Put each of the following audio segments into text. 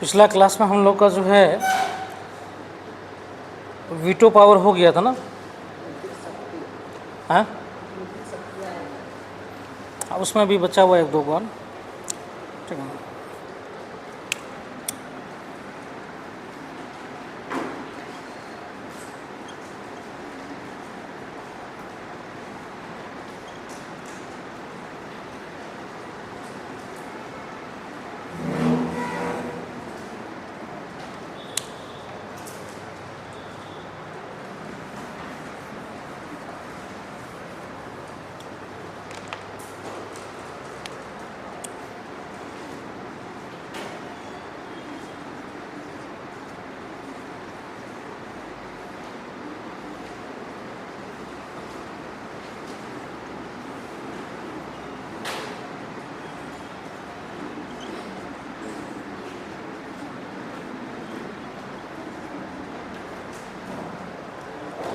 पिछला क्लास में हम लोग का जो है वीटो पावर हो गया था ना। हाँ, उसमें भी बचा हुआ एक दो बार। ठीक है,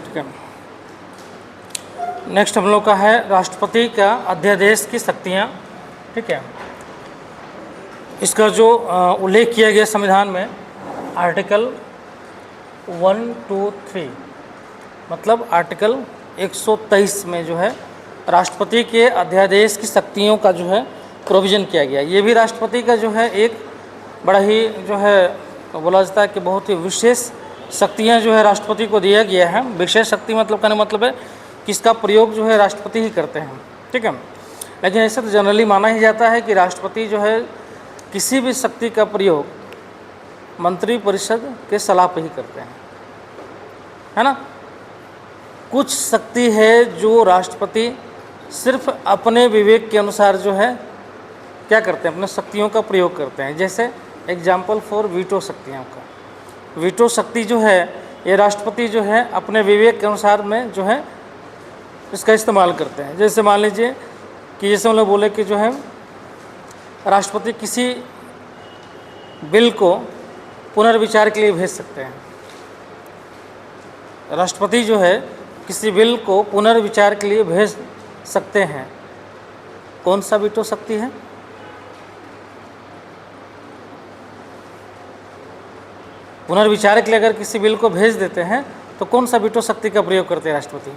ठीक है। नेक्स्ट हम लोग का है राष्ट्रपति का अध्यादेश की शक्तियाँ। ठीक है, इसका जो उल्लेख किया गया संविधान में आर्टिकल 123 मतलब आर्टिकल 123 में जो है राष्ट्रपति के अध्यादेश की शक्तियों का जो है प्रोविज़न किया गया। ये भी राष्ट्रपति का जो है एक बड़ा ही जो है बोला जाता है कि बहुत ही विशेष शक्तियाँ जो है राष्ट्रपति को दिया गया है। विशेष शक्ति मतलब कहने मतलब है कि इसका प्रयोग जो है राष्ट्रपति ही करते हैं। ठीक है, लेकिन ऐसे तो जनरली माना ही जाता है कि राष्ट्रपति जो है किसी भी शक्ति का प्रयोग मंत्रिपरिषद के सलाह पे ही करते हैं, है ना। कुछ शक्ति है जो राष्ट्रपति सिर्फ अपने विवेक के अनुसार जो है क्या करते हैं, अपने शक्तियों का प्रयोग करते हैं। जैसे एग्जाम्पल फॉर वीटो शक्तियों का, वीटो शक्ति जो है ये राष्ट्रपति जो है अपने विवेक के अनुसार में जो है इसका इस्तेमाल करते हैं। जैसे मान लीजिए कि जैसे हम लोग बोले कि जो है राष्ट्रपति किसी बिल को पुनर्विचार के लिए भेज सकते हैं। राष्ट्रपति जो है किसी बिल को पुनर्विचार के लिए भेज सकते हैं। कौन सा वीटो शक्ति है? पुनर्विचार के लिए अगर किसी बिल को भेज देते हैं तो कौन सा वीटो शक्ति का प्रयोग करते हैं राष्ट्रपति?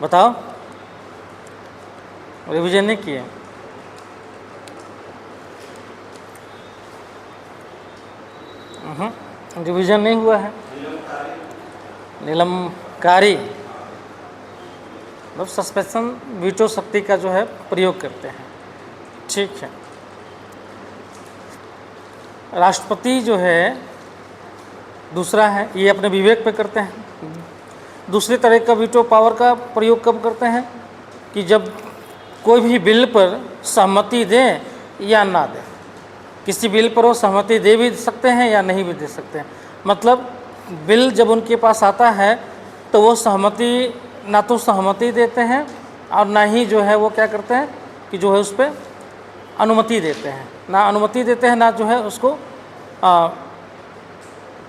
बताओ, रिवीजन नहीं किए? रिवीजन नहीं हुआ है। निलंबकारी मतलब सस्पेंशन वीटो शक्ति का जो है प्रयोग करते हैं। ठीक है, राष्ट्रपति जो है दूसरा है ये अपने विवेक पे करते हैं। दूसरी तरह का वीटो पावर का प्रयोग कब करते हैं कि जब कोई भी बिल पर सहमति दें या ना दें। किसी बिल पर वो सहमति दे भी सकते हैं या नहीं भी दे सकते हैं। मतलब बिल जब उनके पास आता है तो वो सहमति ना तो सहमति देते हैं और ना ही जो है वो क्या करते हैं कि जो है उस पर अनुमति देते हैं। ना अनुमति देते हैं ना जो है उसको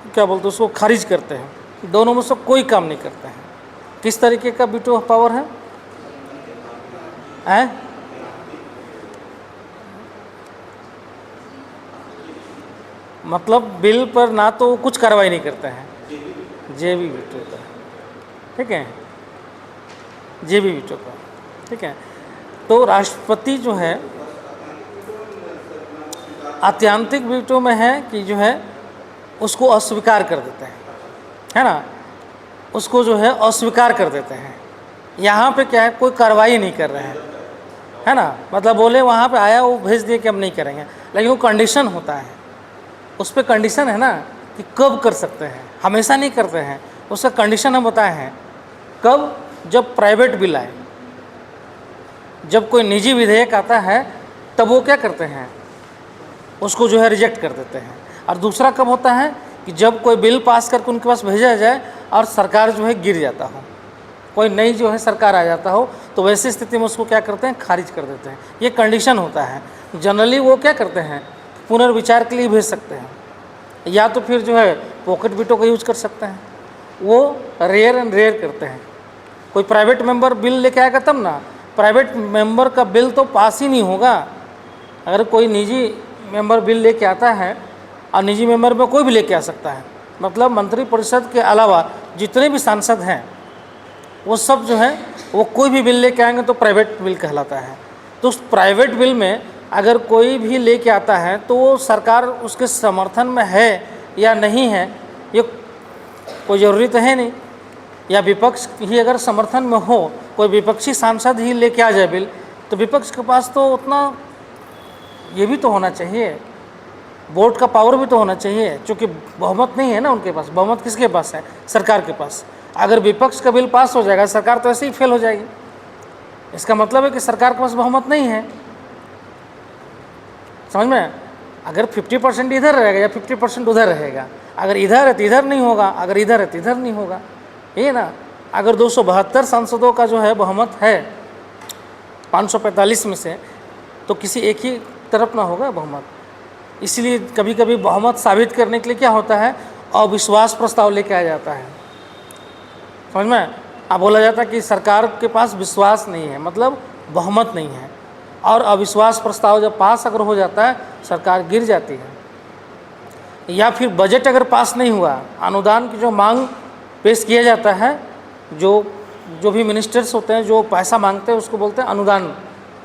क्या बोलते हैं उसको खारिज करते हैं। दोनों में से कोई काम नहीं करते हैं। किस तरीके का वीटो पावर है? मतलब बिल पर ना तो कुछ कार्रवाई नहीं करते हैं, जेबी वीटो का। ठीक है, जेबी वीटो का। ठीक है, तो राष्ट्रपति जो है आत्यांतिक वीटो में है कि जो है उसको अस्वीकार कर देते हैं, है ना। उसको जो है अस्वीकार कर देते हैं। यहाँ पे क्या है, कोई कार्रवाई नहीं कर रहे हैं, है ना। मतलब बोले वहाँ पे आया वो भेज दिए कि हम नहीं करेंगे, लेकिन वो कंडीशन होता है, उस पर कंडीशन है ना कि कब कर सकते हैं। हमेशा नहीं करते हैं, उसका कंडीशन हम बताए हैं। कब? जब प्राइवेट बिल आए, जब कोई निजी विधेयक आता है तब वो क्या करते हैं, उसको जो है रिजेक्ट कर देते हैं। और दूसरा कब होता है कि जब कोई बिल पास करके उनके पास भेजा जाए और सरकार जो है गिर जाता हो, कोई नई जो है सरकार आ जाता हो, तो वैसी स्थिति में उसको क्या करते हैं, खारिज कर देते हैं। ये कंडीशन होता है। जनरली वो क्या करते हैं, पुनर्विचार के लिए भेज सकते हैं, या तो फिर जो है पॉकेट वीटो का यूज कर सकते हैं। वो रेयर एंड रेयर करते हैं। कोई प्राइवेट मेंबर बिल लेके आएगा तब ना, प्राइवेट मेंबर का बिल तो पास ही नहीं होगा। अगर कोई निजी मेंबर बिल लेके आता है, और निजी मेंबर में कोई भी लेके आ सकता है, मतलब मंत्रिपरिषद के अलावा जितने भी सांसद हैं वो सब जो है वो कोई भी बिल लेके आएंगे तो प्राइवेट बिल कहलाता है। तो उस प्राइवेट बिल में अगर कोई भी लेके आता है तो वो सरकार उसके समर्थन में है या नहीं है ये कोई ज़रूरी तो है नहीं, या विपक्ष ही अगर समर्थन में हो, कोई विपक्षी सांसद ही लेके आ जाए बिल, तो विपक्ष के पास तो उतना ये भी तो होना चाहिए, वोट का पावर भी तो होना चाहिए, क्योंकि बहुमत नहीं है ना उनके पास। बहुमत किसके पास है? सरकार के पास। अगर विपक्ष का बिल पास हो जाएगा, सरकार तो ऐसे ही फेल हो जाएगी। इसका मतलब है कि सरकार के पास बहुमत नहीं है। समझ में? अगर 50% इधर रहेगा या 50% उधर रहेगा, अगर इधर है तो इधर नहीं होगा, अगर इधर है तो इधर नहीं होगा, ये ना। अगर 272 सांसदों का जो है बहुमत है 545 में से, तो किसी एक ही तरफ ना होगा बहुमत। इसलिए कभी कभी बहुमत साबित करने के लिए क्या होता है, अविश्वास प्रस्ताव लेके आया जाता है। समझ में? अब बोला जाता है कि सरकार के पास विश्वास नहीं है, मतलब बहुमत नहीं है, और अविश्वास प्रस्ताव जब पास अगर हो जाता है सरकार गिर जाती है। या फिर बजट अगर पास नहीं हुआ, अनुदान की जो मांग पेश किया जाता है, जो भी मिनिस्टर्स होते हैं जो पैसा मांगते हैं उसको बोलते हैं अनुदान,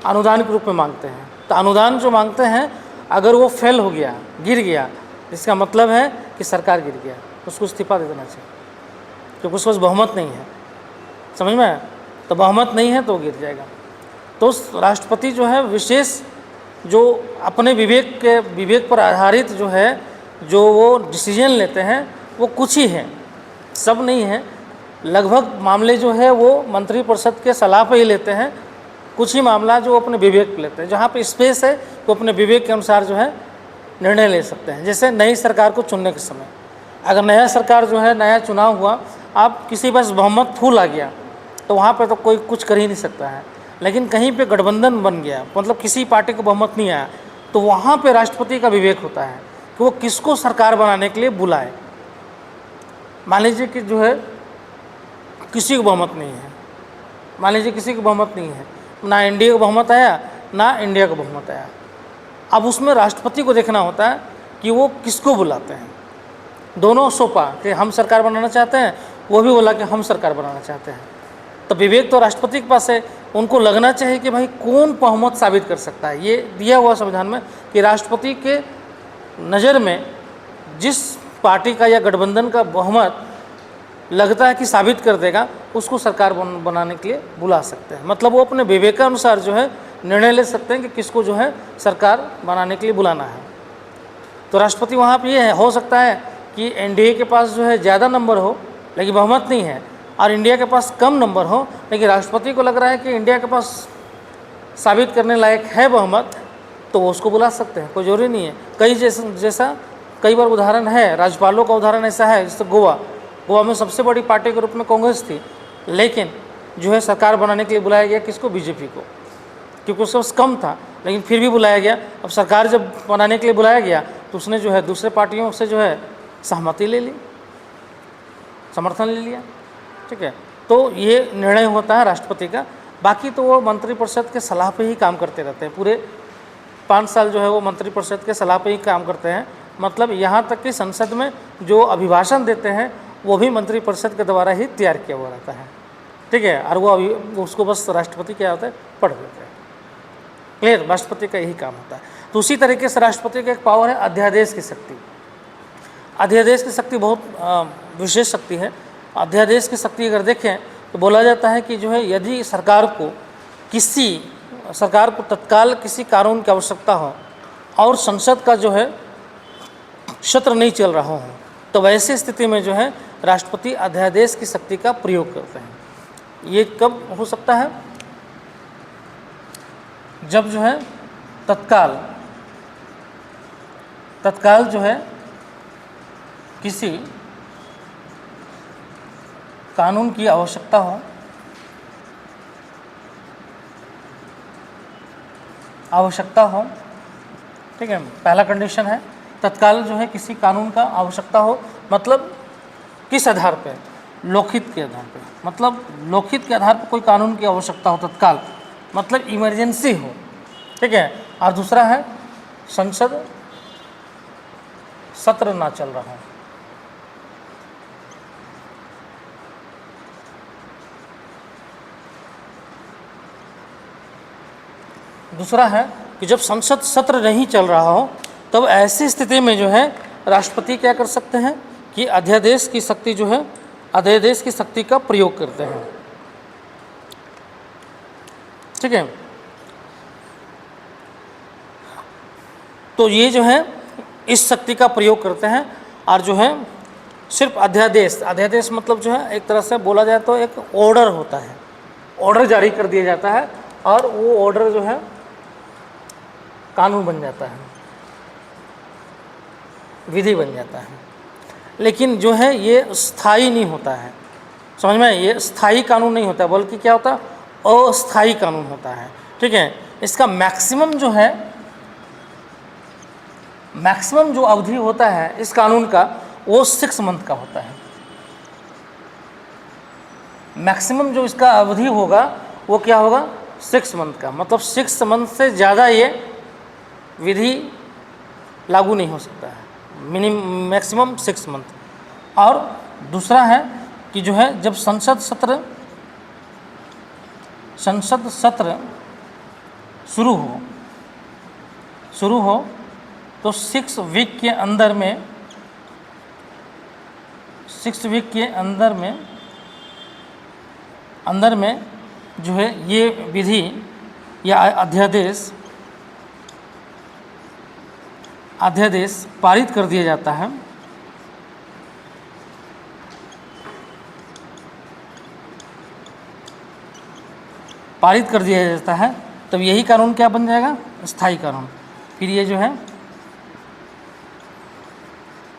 अनुदान के रूप में मांगते हैं। तो अनुदान जो मांगते हैं अगर वो फेल हो गया, गिर गया, इसका मतलब है कि सरकार गिर गया, उसको इस्तीफा दे देना चाहिए, क्योंकि उसके पास बहुमत नहीं है। समझ में? तो बहुमत नहीं है तो गिर जाएगा। तो राष्ट्रपति जो है विशेष जो अपने विवेक पर आधारित जो है जो वो डिसीजन लेते हैं वो कुछ ही हैं, सब नहीं है। लगभग मामले जो है वो मंत्रिपरिषद के सलाह पे ही लेते हैं, कुछ ही मामला जो अपने विवेक पे लेते हैं। जहाँ पे स्पेस है वो अपने विवेक के अनुसार जो है निर्णय ले सकते हैं। जैसे नई सरकार को चुनने के समय, अगर नया सरकार जो है नया चुनाव हुआ, आप किसी बस बहुमत फूल आ गया तो वहाँ पे तो कोई कुछ कर ही नहीं सकता है। लेकिन कहीं पे गठबंधन बन गया, मतलब किसी पार्टी को बहुमत नहीं आया, तो वहाँ पे राष्ट्रपति का विवेक होता है कि वो किसको सरकार बनाने के लिए बुलाए। मान लीजिए कि जो है किसी को बहुमत नहीं है, मान लीजिए किसी को बहुमत नहीं है, ना एनडीए को बहुमत आया ना इंडिया को बहुमत आया। अब उसमें राष्ट्रपति को देखना होता है कि वो किसको बुलाते हैं। दोनों सौंपा कि हम सरकार बनाना चाहते हैं, वो भी बोला कि हम सरकार बनाना चाहते हैं। तो विवेक तो राष्ट्रपति के पास है, उनको लगना चाहिए कि भाई कौन बहुमत साबित कर सकता है। ये दिया हुआ संविधान में कि राष्ट्रपति के नज़र में जिस पार्टी का या गठबंधन का बहुमत लगता है कि साबित कर देगा, उसको सरकार बनाने के लिए बुला सकते हैं। मतलब वो अपने विवेकानुसार जो है निर्णय ले सकते हैं कि किसको जो है सरकार बनाने के लिए बुलाना है। तो राष्ट्रपति वहाँ पे ये है, हो सकता है कि एनडीए के पास जो है ज़्यादा नंबर हो लेकिन बहुमत नहीं है, और इंडिया के पास कम नंबर हो, लेकिन राष्ट्रपति को लग रहा है कि इंडिया के पास साबित करने लायक है बहुमत, तो वो उसको बुला सकते हैं, कोई जरूरी नहीं है। जैसा कई बार उदाहरण है, राज्यपालों का उदाहरण ऐसा है, जैसे गोवा में सबसे बड़ी पार्टी के रूप में कांग्रेस थी, लेकिन जो है सरकार बनाने के लिए बुलाया गया किसको? बीजेपी को, क्योंकि उसके पास कम था, लेकिन फिर भी बुलाया गया। अब सरकार जब बनाने के लिए बुलाया गया तो उसने जो है दूसरे पार्टियों से जो है सहमति ले ली, समर्थन ले लिया। ठीक है, तो ये निर्णय होता है राष्ट्रपति का। बाकी तो वो मंत्रिपरिषद के सलाह पे ही काम करते रहते हैं, पूरे 5 साल जो है वो मंत्रिपरिषद के सलाह पे ही काम करते हैं। मतलब यहाँ तक कि संसद में जो अभिभाषण देते हैं वो भी मंत्रिपरिषद के द्वारा ही तैयार किया हुआ रहता है। ठीक है, और वो उसको बस राष्ट्रपति क्या होता है पढ़ देते हैं। क्लियर? राष्ट्रपति का यही काम होता है। तो उसी तरीके से राष्ट्रपति का एक पावर है अध्यादेश की शक्ति। अध्यादेश की शक्ति बहुत विशेष शक्ति है। अध्यादेश की शक्ति अगर देखें तो बोला जाता है कि जो है यदि सरकार को तत्काल किसी कानून की आवश्यकता हो और संसद का जो है सत्र नहीं चल रहा हो, तो वैसी स्थिति में जो है राष्ट्रपति अध्यादेश की शक्ति का प्रयोग करते हैं। ये कब हो सकता है? जब जो है तत्काल जो है किसी कानून की आवश्यकता हो। ठीक है, पहला कंडीशन है तत्काल जो है किसी कानून का आवश्यकता हो। मतलब किस आधार पे? लोकहित के आधार पे। मतलब लोकहित के आधार पर कोई कानून की आवश्यकता हो तत्काल, मतलब इमरजेंसी हो, ठीक है। और दूसरा है संसद सत्र ना चल रहा हो। दूसरा है कि जब संसद सत्र नहीं चल रहा हो तब ऐसी स्थिति में जो है राष्ट्रपति क्या कर सकते हैं कि अध्यादेश की शक्ति जो है, अध्यादेश की शक्ति का प्रयोग करते हैं, ठीक है। तो ये जो है इस शक्ति का प्रयोग करते हैं और जो है सिर्फ अध्यादेश, अध्यादेश मतलब जो है एक तरह से बोला जाए तो एक ऑर्डर होता है, ऑर्डर जारी कर दिया जाता है और वो ऑर्डर जो है कानून बन जाता है, विधि बन जाता है। लेकिन जो है ये स्थायी नहीं होता है, समझ में, ये स्थायी कानून नहीं होता बल्कि क्या होता है, अस्थायी कानून होता है, ठीक है। इसका मैक्सिमम जो है, मैक्सिमम जो अवधि होता है इस कानून का वो 6 मंथ का होता है। मैक्सिमम जो इसका अवधि होगा वो क्या होगा, 6 मंथ का, मतलब 6 मंथ से ज़्यादा ये विधि लागू नहीं हो सकता है, मैक्सिमम 6 मंथ। और दूसरा है कि जो है जब संसद सत्र शुरू हो तो 6 वीक के अंदर में, 6 वीक के अंदर में जो है ये विधि या अध्यादेश पारित कर दिया जाता है। पारित कर दिया जाता है तब यही कानून क्या बन जाएगा, स्थायी कानून। फिर ये जो है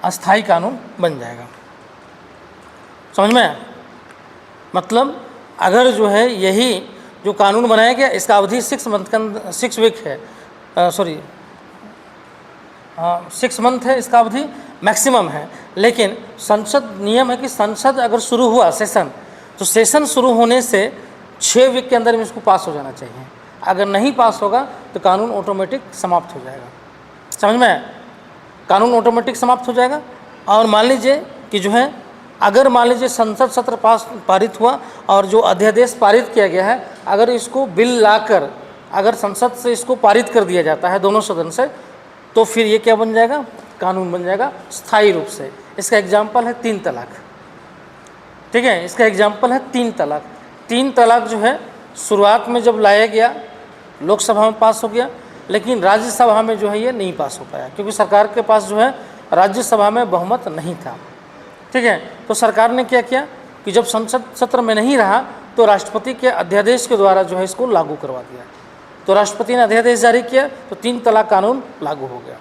अस्थायी कानून बन जाएगा, समझ में। मतलब अगर जो है यही जो कानून बनाया गया इसका अवधि 6 मंथ का, 6 वीक है, 6 मंथ है इसका अवधि, मैक्सिमम है। लेकिन संसद नियम है कि संसद अगर शुरू हुआ सेशन, तो सेशन शुरू होने से 6 वीक के अंदर में इसको पास हो जाना चाहिए। अगर नहीं पास होगा तो कानून ऑटोमेटिक समाप्त हो जाएगा, समझ में, कानून ऑटोमेटिक समाप्त हो जाएगा। और मान लीजिए कि जो है अगर मान लीजिए संसद सत्र पारित हुआ और जो अध्यादेश पारित किया गया है, अगर इसको बिल लाकर अगर संसद से इसको पारित कर दिया जाता है दोनों सदन से, तो फिर ये क्या बन जाएगा, कानून बन जाएगा स्थायी रूप से। इसका एग्जाम्पल है 3 तलाक, ठीक है। इसका एग्जाम्पल है 3 तलाक। 3 तलाक जो है शुरुआत में जब लाया गया लोकसभा में पास हो गया, लेकिन राज्यसभा में जो है ये नहीं पास हो पाया क्योंकि सरकार के पास जो है राज्यसभा में बहुमत नहीं था, ठीक है। तो सरकार ने क्या किया कि जब संसद सत्र में नहीं रहा तो राष्ट्रपति के अध्यादेश के द्वारा जो है इसको लागू करवा दिया। तो राष्ट्रपति ने अध्यादेश जारी किया तो 3 तलाक कानून लागू हो गया,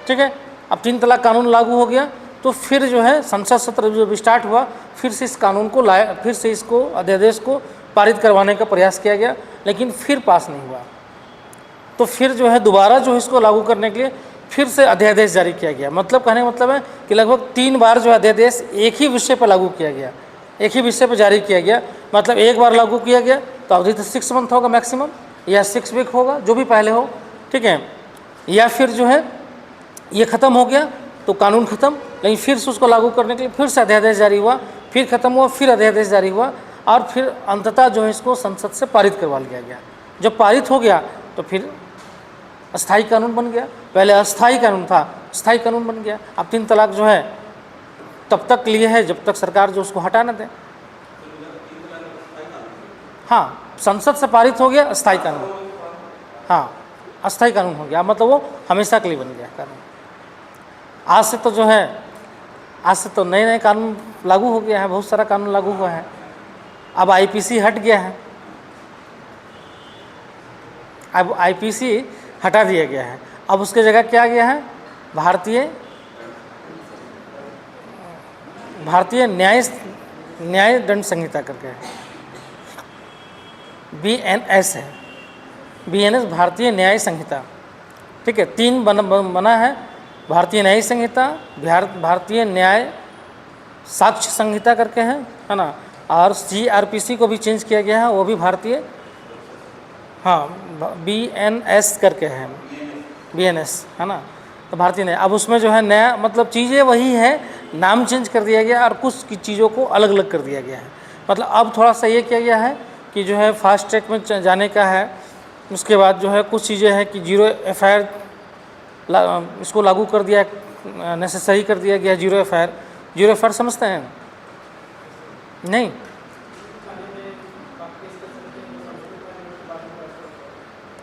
ठीक है। अब 3 तलाक कानून लागू हो गया तो फिर जो है संसद सत्र जब स्टार्ट हुआ फिर से इस कानून को लाया, फिर से इसको अध्यादेश को पारित करवाने का प्रयास किया गया, लेकिन फिर पास नहीं हुआ। तो फिर जो है दोबारा जो इसको लागू करने के लिए फिर से अध्यादेश जारी किया गया। मतलब कहने का मतलब है कि लगभग 3 बार जो अध्यादेश एक ही विषय पर लागू किया गया, एक ही विषय पर जारी किया गया। मतलब एक बार लागू किया गया तो अवधि तो 6 मंथ होगा मैक्सिमम, या 6 वीक होगा जो भी पहले हो, ठीक है। या फिर जो है ये ख़त्म हो गया तो कानून ख़त्म, लेकिन फिर से उसको लागू करने के लिए फिर से अध्यादेश जारी हुआ, फिर ख़त्म हुआ, फिर अध्यादेश जारी हुआ और फिर अंततः जो है इसको संसद से पारित करवा लिया गया। जब पारित हो गया तो फिर अस्थायी कानून बन गया। पहले अस्थायी कानून था, स्थायी कानून बन गया। अब 3 तलाक जो है तब तक लिए है जब तक सरकार जो उसको हटा न दे। हाँ, संसद से पारित हो गया अस्थायी कानून, हाँ अस्थायी कानून हो गया, मतलब वो हमेशा के लिए बन गया कानून। आज से तो जो है, आज से तो नए नए कानून लागू हो गया है, बहुत सारा कानून लागू हुआ है। अब आईपीसी हट गया है, अब आईपीसी हटा दिया गया है। अब उसके जगह क्या गया है, भारतीय न्याय दंड संहिता करके है, BNS है, BNS भारतीय न्याय संहिता, ठीक है। 3 बना है, भारतीय न्याय संहिता, भारतीय न्याय साक्ष्य संहिता करके है ना। और CRPC को भी चेंज किया गया है, वो भी भारतीय हाँ BNS करके है, BNS है ना, तो भारतीय न्याय। अब उसमें जो है नया मतलब चीज़ें वही है, नाम चेंज कर दिया गया और कुछ की चीज़ों को अलग अलग कर दिया गया है। मतलब अब थोड़ा सा ये किया गया है कि जो है फास्ट ट्रैक में जाने का है। उसके बाद जो है कुछ चीज़ें हैं कि 0 FIR इसको लागू कर दिया, नेसेसरी कर दिया गया 0 FIR। 0 FIR समझते हैं? नहीं,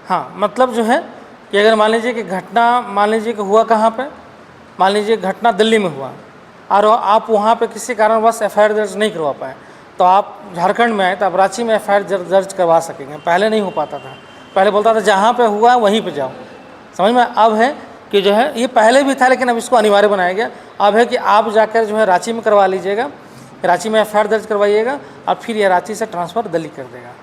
हाँ मतलब जो है कि अगर मान लीजिए कि घटना, मान लीजिए कि हुआ कहाँ पे, मान लीजिए घटना दिल्ली में हुआ और आप वहाँ पे किसी कारणवश FIR दर्ज नहीं करवा पाए, तो आप झारखंड में आए तो आप रांची में FIR दर्ज करवा सकेंगे। पहले नहीं हो पाता था, पहले बोलता था जहाँ पे हुआ वहीं पे जाओ, समझ में। अब है कि जो है ये पहले भी था लेकिन अब इसको अनिवार्य बनाया गया। अब है कि आप जाकर जो है रांची में करवा लीजिएगा, रांची में FIR दर्ज करवाइएगा और फिर ये रांची से ट्रांसफ़र दिल्ली कर देगा,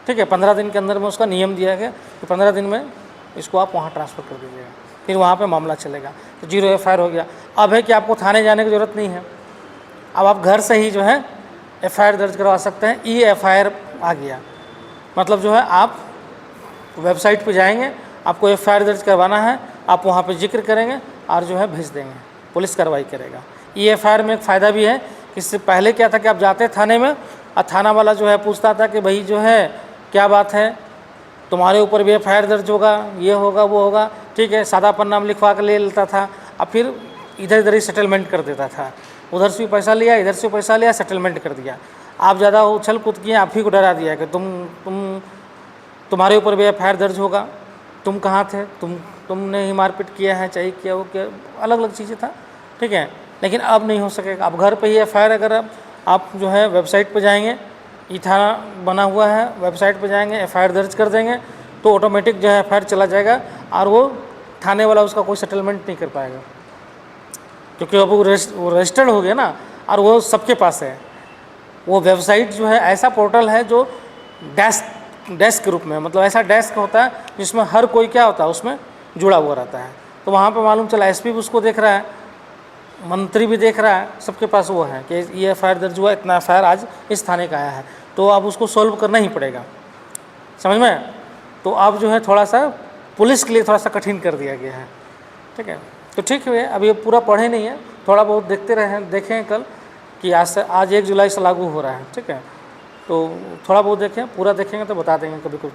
ठीक है। 15 दिन के अंदर में उसका नियम दिया गया कि 15 दिन में इसको आप वहाँ ट्रांसफ़र कर दीजिएगा, फिर वहाँ पे मामला चलेगा। तो 0 FIR हो गया। अब है कि आपको थाने जाने की ज़रूरत नहीं है, अब आप घर से ही जो है FIR दर्ज करवा सकते हैं। E-FIR आ गया, मतलब जो है आप वेबसाइट पे जाएंगे, आपको FIR दर्ज करवाना है, आप वहाँ पे जिक्र करेंगे और जो है भेज देंगे, पुलिस कार्रवाई करेगा। E-FIR में एक फ़ायदा भी है, इससे पहले क्या था कि आप जाते थाने में और थाना वाला जो है पूछता था कि भाई जो है क्या बात है, तुम्हारे ऊपर भी FIR दर्ज होगा, ये होगा वो होगा, ठीक है, सादा पन्ना में लिखवा कर ले लेता था और फिर इधर इधर ही सेटलमेंट कर देता था। उधर से भी पैसा लिया, इधर से पैसा लिया, सेटलमेंट कर दिया। आप ज़्यादा उछल कूद किए, आप ही को डरा दिया कि तुम्हारे ऊपर भी FIR दर्ज होगा, तुम कहाँ थे, तुमने ही मारपीट किया है, चाहिए किया वो किया, अलग अलग चीज़ें था, ठीक है। लेकिन अब नहीं हो सकेगा, अब घर पे ही FIR, अगर आप जो है वेबसाइट पे जाएंगे, ई थाना बना हुआ है, वेबसाइट पे जाएंगे, FIR दर्ज कर देंगे तो ऑटोमेटिक जो है FIR चला जाएगा और वो थाने वाला उसका कोई सेटलमेंट नहीं कर पाएगा, क्योंकि अब वो रजिस्टर्ड हो गया ना, और वो सबके पास है। वो वेबसाइट जो है ऐसा पोर्टल है जो डेस्क के रूप में, मतलब ऐसा डेस्क होता है जिसमें हर कोई क्या होता है उसमें जुड़ा हुआ रहता है। तो वहाँ पे मालूम चला SP भी उसको देख रहा है, मंत्री भी देख रहा है, सबके पास वो है कि ये FIR दर्ज हुआ, इतना FIR आज इस थाने का आया है, तो अब उसको सॉल्व करना ही पड़ेगा, समझ में। तो अब जो है थोड़ा सा पुलिस के लिए थोड़ा सा कठिन कर दिया गया है, ठीक है। तो ठीक है, अब ये पूरा पढ़े नहीं है, थोड़ा बहुत देखते रहे, देखें कल कि आज 1 जुलाई से लागू हो रहा है, ठीक है। तो थोड़ा बहुत देखें, पूरा देखेंगे तो बता देंगे कभी कुछ,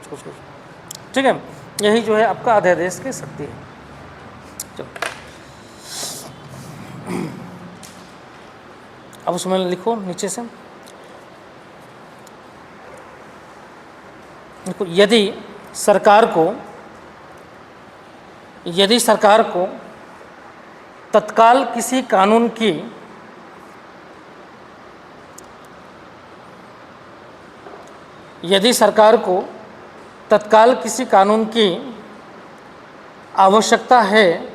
ठीक है। यही जो है आपका अध्यादेश की शक्ति है। चलो अब उसमें लिखो नीचे से, देखो, यदि सरकार को तत्काल किसी कानून की आवश्यकता है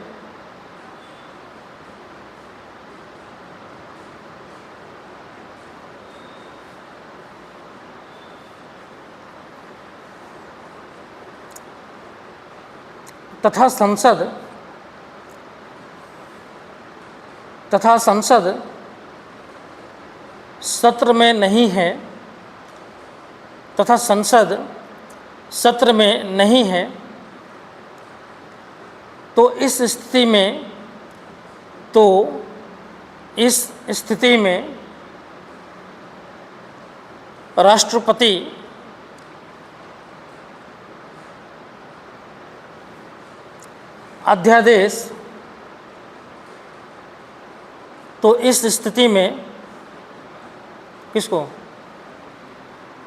तथा संसद सत्र में नहीं है, तो इस स्थिति में राष्ट्रपति अध्यादेश, तो इस स्थिति में किसको,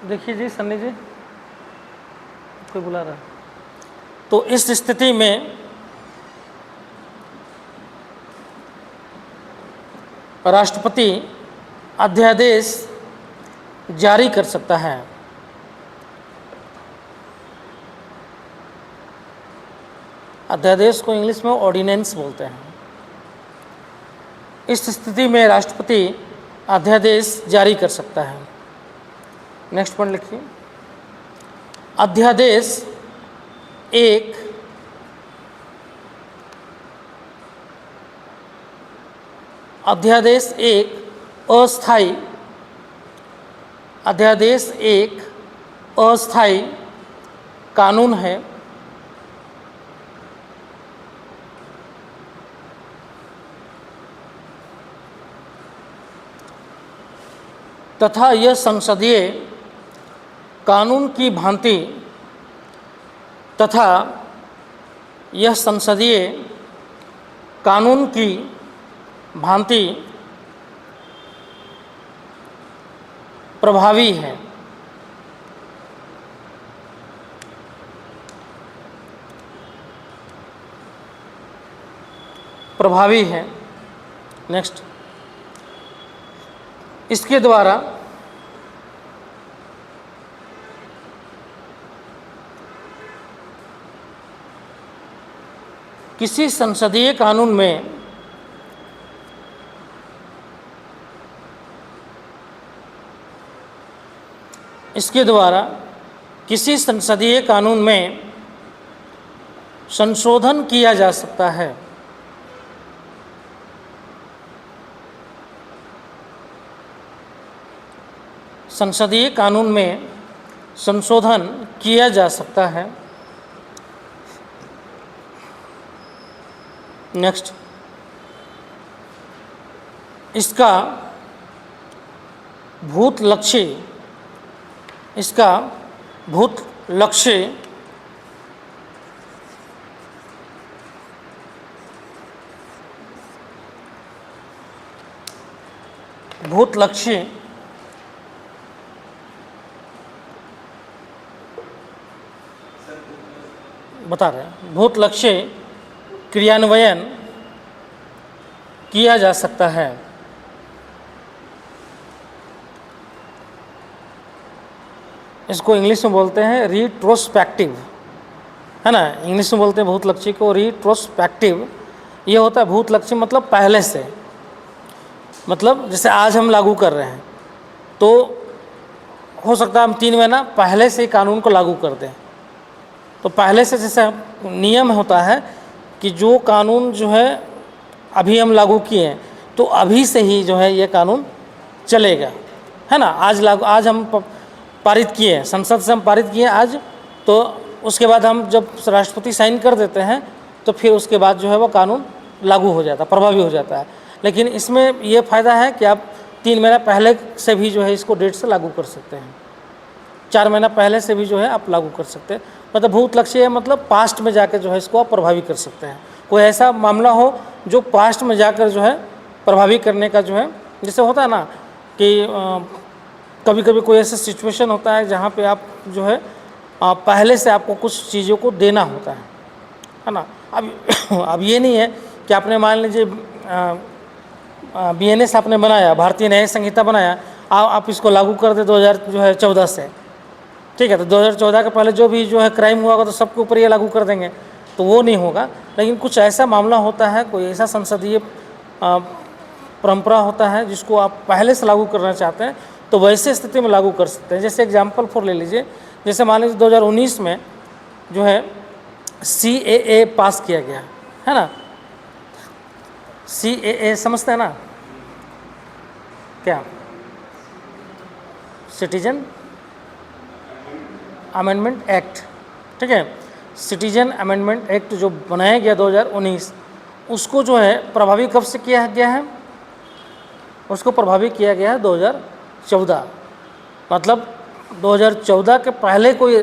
देखिए जी सन्नी जी कोई बुला रहा है, तो इस स्थिति में राष्ट्रपति अध्यादेश जारी कर सकता है। अध्यादेश को इंग्लिश में ऑर्डिनेंस बोलते हैं। इस स्थिति में राष्ट्रपति अध्यादेश जारी कर सकता है। नेक्स्ट पॉइंट लिखिए, अध्यादेश एक अस्थायी कानून है तथा यह संसदीय कानून की भांति तथा यह संसदीय कानून की भांति प्रभावी है। प्रभावी है। नेक्स्ट, इसके द्वारा किसी संसदीय कानून में इसके द्वारा किसी संसदीय कानून में संशोधन किया जा सकता है। संसदीय कानून में संशोधन किया जा सकता है। नेक्स्ट, इसका भूत लक्ष्य बता रहे हैं, भूत लक्ष्य क्रियान्वयन किया जा सकता है। इसको इंग्लिश में बोलते हैं रिट्रोस्पेक्टिव, है ना। इंग्लिश में बोलते हैं भूत लक्ष्य को रिट्रोस्पेक्टिव। ये होता है भूत लक्ष्य मतलब पहले से, मतलब जैसे आज हम लागू कर रहे हैं तो हो सकता है हम 3 महीना पहले से ही कानून को लागू कर दें। तो पहले से जैसे नियम होता है कि जो कानून जो है अभी हम लागू किए हैं तो अभी से ही जो है ये कानून चलेगा, है ना। आज हम पारित किए हैं, संसद से हम पारित किए आज, तो उसके बाद हम जब राष्ट्रपति साइन कर देते हैं तो फिर उसके बाद जो है वो कानून लागू हो जाता है, प्रभावी हो जाता है। लेकिन इसमें ये फ़ायदा है कि आप 3 महीना पहले से भी जो है इसको डेट से लागू कर सकते हैं, 4 महीना पहले से भी जो है आप लागू कर सकते हैं। मतलब भूत लक्ष्य है मतलब पास्ट में जाकर जो है इसको आप प्रभावी कर सकते हैं। कोई ऐसा मामला हो जो पास्ट में जाकर जो है प्रभावी करने का जो है, जैसे होता है ना कि कभी कभी कोई ऐसा सिचुएशन होता है जहाँ पे आप जो है पहले से आपको कुछ चीज़ों को देना होता है ना। अब ये नहीं है कि आपने मान लीजिए BNS आपने बनाया, भारतीय न्याय संहिता बनाया, आप इसको लागू कर दे 2014 से, ठीक है। तो 2014 के पहले जो भी जो है क्राइम हुआ होगा तो सबके ऊपर ये लागू कर देंगे, तो वो नहीं होगा। लेकिन कुछ ऐसा मामला होता है, कोई ऐसा संसदीय परंपरा होता है जिसको आप पहले से लागू करना चाहते हैं, तो वैसे स्थिति में लागू कर सकते हैं। जैसे एग्जाम्पल फॉर ले लीजिए, जैसे मान लीजिए 2019 में जो है CAA पास किया गया, है ना। CAA समझते हैं ना क्या, सिटीजन अमेंडमेंट एक्ट, ठीक है। सिटीजन अमेंडमेंट एक्ट जो बनाया गया 2019, उसको जो है प्रभावी कब से किया गया है, उसको प्रभावी किया गया है 2014। मतलब 2014 के पहले कोई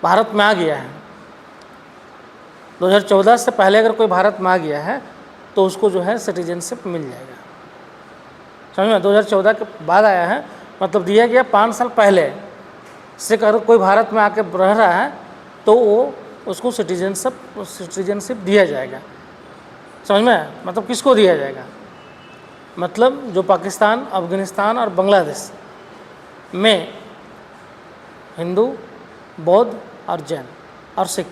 भारत में आ गया है, 2014 से पहले अगर कोई भारत में आ गया है तो उसको जो है सिटीजनशिप मिल जाएगा। समझ में, 2014 के बाद आया है मतलब दिया गया 5 साल पहले से अगर कोई भारत में आके रह रहा है तो वो उसको सिटीजनशिप दिया जाएगा। समझ में, मतलब किसको दिया जाएगा, मतलब जो पाकिस्तान, अफगानिस्तान और बांग्लादेश में हिंदू, बौद्ध और जैन और सिख,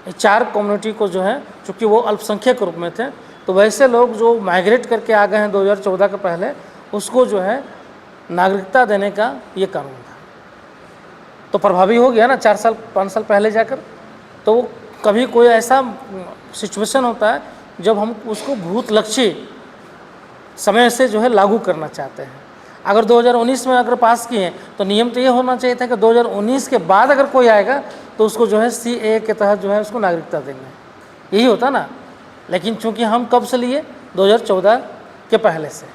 ये 4 कम्युनिटी को जो है, चूँकि वो अल्पसंख्यक रूप में थे, तो वैसे लोग जो माइग्रेट करके आ गए हैं 2014 के पहले, उसको जो है नागरिकता देने का ये कानून था। तो प्रभावी हो गया ना 4 साल 5 साल पहले जाकर। तो कभी कोई ऐसा सिचुएशन होता है जब हम उसको भूत लक्ष्य समय से जो है लागू करना चाहते हैं। अगर 2019 में अगर पास किए तो नियम तो ये होना चाहिए था कि 2019 के बाद अगर कोई आएगा तो उसको जो है CAA के तहत जो है उसको नागरिकता देंगे, यही होता ना। लेकिन चूंकि हम कब से लिए, 2014 के पहले से,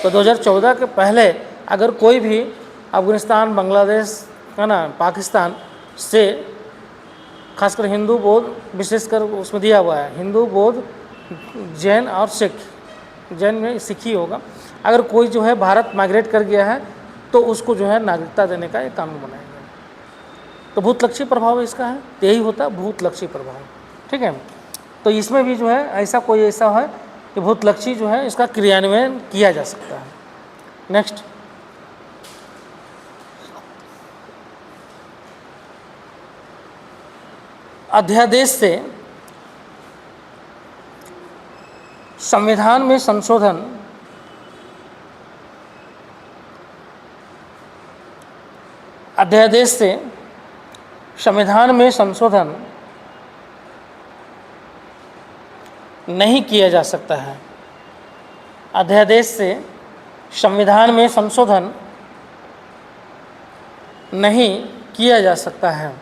तो 2014 के पहले अगर कोई भी अफगानिस्तान, बांग्लादेश है ना, पाकिस्तान से, खासकर हिंदू बौद्ध विशेषकर उसमें दिया हुआ है, हिंदू बौद्ध जैन और सिख, जैन में सिख ही होगा, अगर कोई जो है भारत माइग्रेट कर गया है तो उसको जो है नागरिकता देने का एक कानून बनाया गया। तो भूतलक्षी प्रभाव इसका है, तो यही होता है भूतलक्षी प्रभाव, ठीक है। तो इसमें भी जो है ऐसा कोई ऐसा है कि भूतलक्षी जो है इसका क्रियान्वयन किया जा सकता है। नेक्स्ट, अध्यादेश से संविधान में संशोधन अध्यादेश से संविधान में संशोधन नहीं किया जा सकता है। अध्यादेश से संविधान में संशोधन नहीं किया जा सकता है।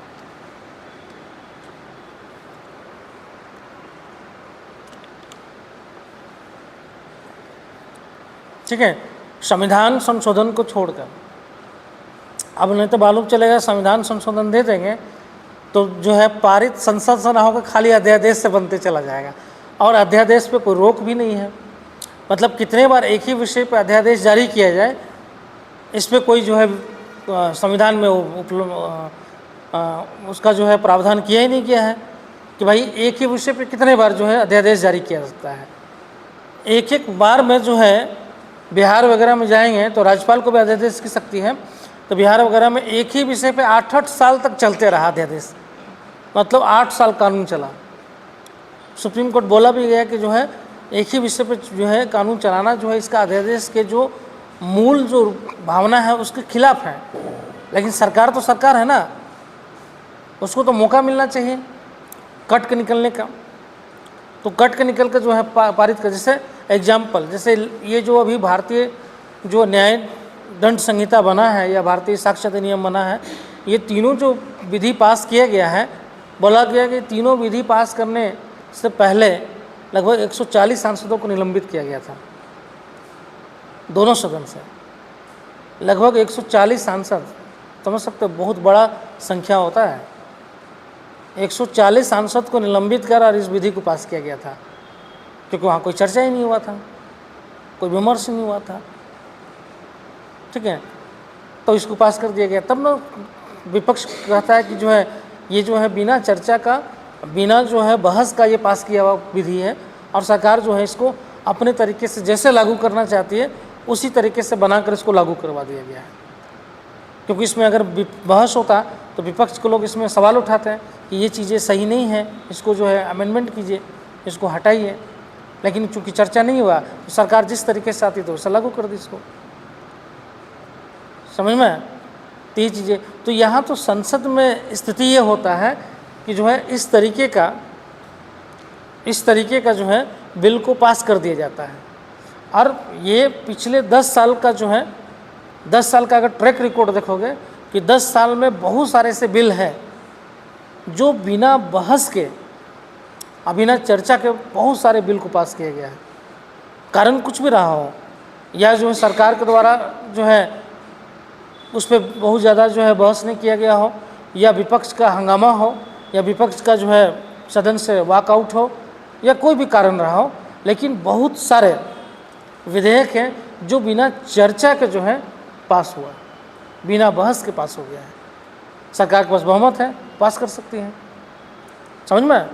ठीक है, संविधान संशोधन को छोड़कर, अब नहीं तो मालूम चलेगा संविधान संशोधन दे देंगे तो जो है पारित संसद से ना होकर खाली अध्यादेश से बनते चला जाएगा, और अध्यादेश पे कोई रोक भी नहीं है। मतलब कितने बार एक ही विषय पर अध्यादेश जारी किया जाए, इस पर कोई जो है संविधान में उसका जो है प्रावधान किया ही नहीं किया है कि भाई एक ही विषय पे कितने बार जो है अध्यादेश जारी किया जा सकता है। एक एक बार में जो है बिहार वगैरह में जाएंगे तो राज्यपाल को भी अध्यादेश की शक्ति है, तो बिहार वगैरह में एक ही विषय पे 8-8 साल तक चलते रहा अध्यादेश, मतलब 8 साल कानून चला। सुप्रीम कोर्ट बोला भी गया कि जो है एक ही विषय पे जो है कानून चलाना जो है इसका अध्यादेश के जो मूल जो भावना है उसके खिलाफ है। लेकिन सरकार तो सरकार है ना, उसको तो मौका मिलना चाहिए कट के निकलने का, तो कट के निकल कर जो है पारित कर। जैसे एग्जाम्पल, जैसे ये जो अभी भारतीय जो न्याय दंड संहिता बना है या भारतीय साक्ष्य अधिनियम बना है, ये तीनों जो विधि पास किया गया है, बोला गया कि तीनों विधि पास करने से पहले लगभग 140 सांसदों को निलंबित किया गया था दोनों सदन से। लगभग 140 सांसद, समझ सकते हो बहुत बड़ा संख्या होता है। 140 सांसद को निलंबित कर और इस विधि को पास किया गया था, क्योंकि वहाँ कोई चर्चा ही नहीं हुआ था, कोई विमर्श नहीं हुआ था। ठीक है, तो इसको पास कर दिया गया। तब ना विपक्ष कहता है कि जो है ये जो है बिना चर्चा का, बिना जो है बहस का ये पास किया हुआ विधि है, और सरकार जो है इसको अपने तरीके से जैसे लागू करना चाहती है उसी तरीके से बनाकर इसको लागू करवा दिया गया है। क्योंकि इसमें अगर बहस होता तो विपक्ष के लोग इसमें सवाल उठाते हैं कि ये चीज़ें सही नहीं है, इसको जो है अमेंडमेंट कीजिए, इसको हटाइए। लेकिन चूंकि चर्चा नहीं हुआ तो सरकार जिस तरीके से आती तो वैसा लागू कर दी इसको। समझ में तो ये चीज़ें, तो यहाँ तो संसद में स्थिति ये होता है कि जो है इस तरीके का जो है बिल को पास कर दिया जाता है। और ये पिछले 10 साल का जो है 10 साल का अगर ट्रैक रिकॉर्ड देखोगे कि 10 साल में बहुत सारे ऐसे बिल हैं जो बिना बहस के, बिना चर्चा के बहुत सारे बिल को पास किया गया है। कारण कुछ भी रहा हो, या जो है सरकार के द्वारा जो है उस पर बहुत ज़्यादा जो है बहस नहीं किया गया हो, या विपक्ष का हंगामा हो, या विपक्ष का जो है सदन से वॉकआउट हो, या कोई भी कारण रहा हो, लेकिन बहुत सारे विधेयक हैं जो बिना चर्चा के जो है पास हुआ, बिना बहस के पास हो गया है। सरकार के पास बहुमत है, पास कर सकती है। समझ में?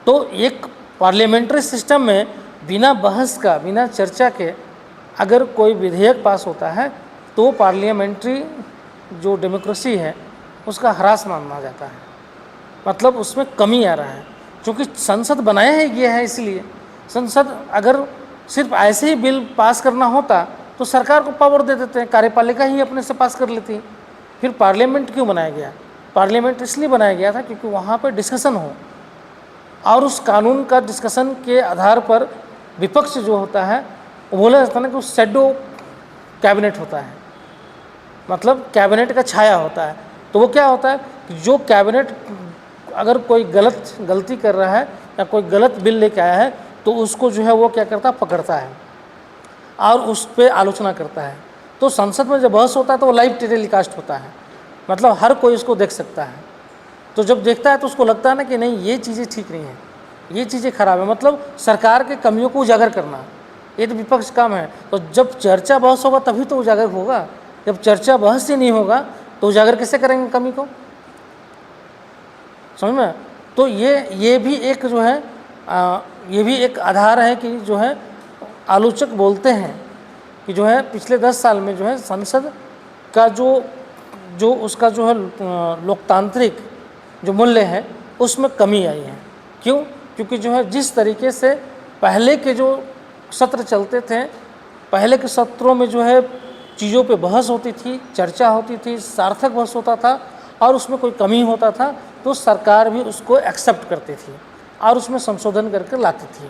तो एक पार्लियामेंट्री सिस्टम में बिना बहस का, बिना चर्चा के अगर कोई विधेयक पास होता है तो पार्लियामेंट्री जो डेमोक्रेसी है उसका ह्रास माना जाता है, मतलब उसमें कमी आ रहा है। क्योंकि संसद बनाया ही गया है, इसलिए संसद अगर सिर्फ ऐसे ही बिल पास करना होता तो सरकार को पावर दे देते हैं, कार्यपालिका ही अपने से पास कर लेती है। फिर पार्लियामेंट क्यों बनाया गया? पार्लियामेंट इसलिए बनाया गया था क्योंकि वहाँ पर डिस्कशन हो, और उस कानून का डिस्कशन के आधार पर विपक्ष जो होता है वो बोला जाता है ना कि कैबिनेट होता है, मतलब कैबिनेट का छाया होता है। तो वो क्या होता है कि जो कैबिनेट अगर कोई गलती कर रहा है या कोई गलत बिल लेके आया है तो उसको जो है वो क्या करता है, पकड़ता है और उस पर आलोचना करता है। तो संसद में जब बहस होता है तो वो लाइव टेलीकास्ट होता है, मतलब हर कोई इसको देख सकता है। तो जब देखता है तो उसको लगता है ना कि नहीं ये चीज़ें ठीक नहीं है, ये चीज़ें खराब है, मतलब सरकार के कमियों को उजागर करना, ये तो विपक्ष काम है। तो जब चर्चा बहस होगा तभी तो उजागर होगा, जब चर्चा बहस ही नहीं होगा तो उजागर कैसे करेंगे कमी को, समझ में। तो ये भी एक जो है ये भी एक आधार है कि जो है आलोचक बोलते हैं कि जो है पिछले 10 साल में जो है संसद का जो उसका जो है लोकतांत्रिक जो मूल्य है उसमें कमी आई है। क्यों? क्योंकि जो है जिस तरीके से पहले के जो सत्र चलते थे, पहले के सत्रों में जो है चीज़ों पे बहस होती थी, चर्चा होती थी, सार्थक बहस होता था और उसमें कोई कमी होता था तो सरकार भी उसको एक्सेप्ट करती थी और उसमें संशोधन करके लाती थी।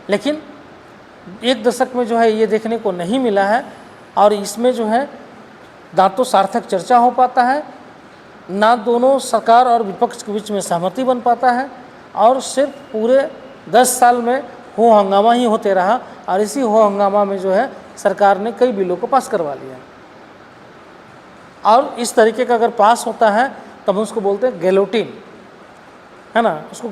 लेकिन एक दशक में जो है ये देखने को नहीं मिला है और इसमें जो है ना तो सार्थक चर्चा हो पाता है, ना दोनों सरकार और विपक्ष के बीच में सहमति बन पाता है और सिर्फ पूरे 10 साल में हो हंगामा ही होते रहा और इसी हो हंगामा में जो है सरकार ने कई बिलों को पास करवा लिया। और इस तरीके का अगर पास होता है तब उसको बोलते हैं गैलोटीन, है ना, उसको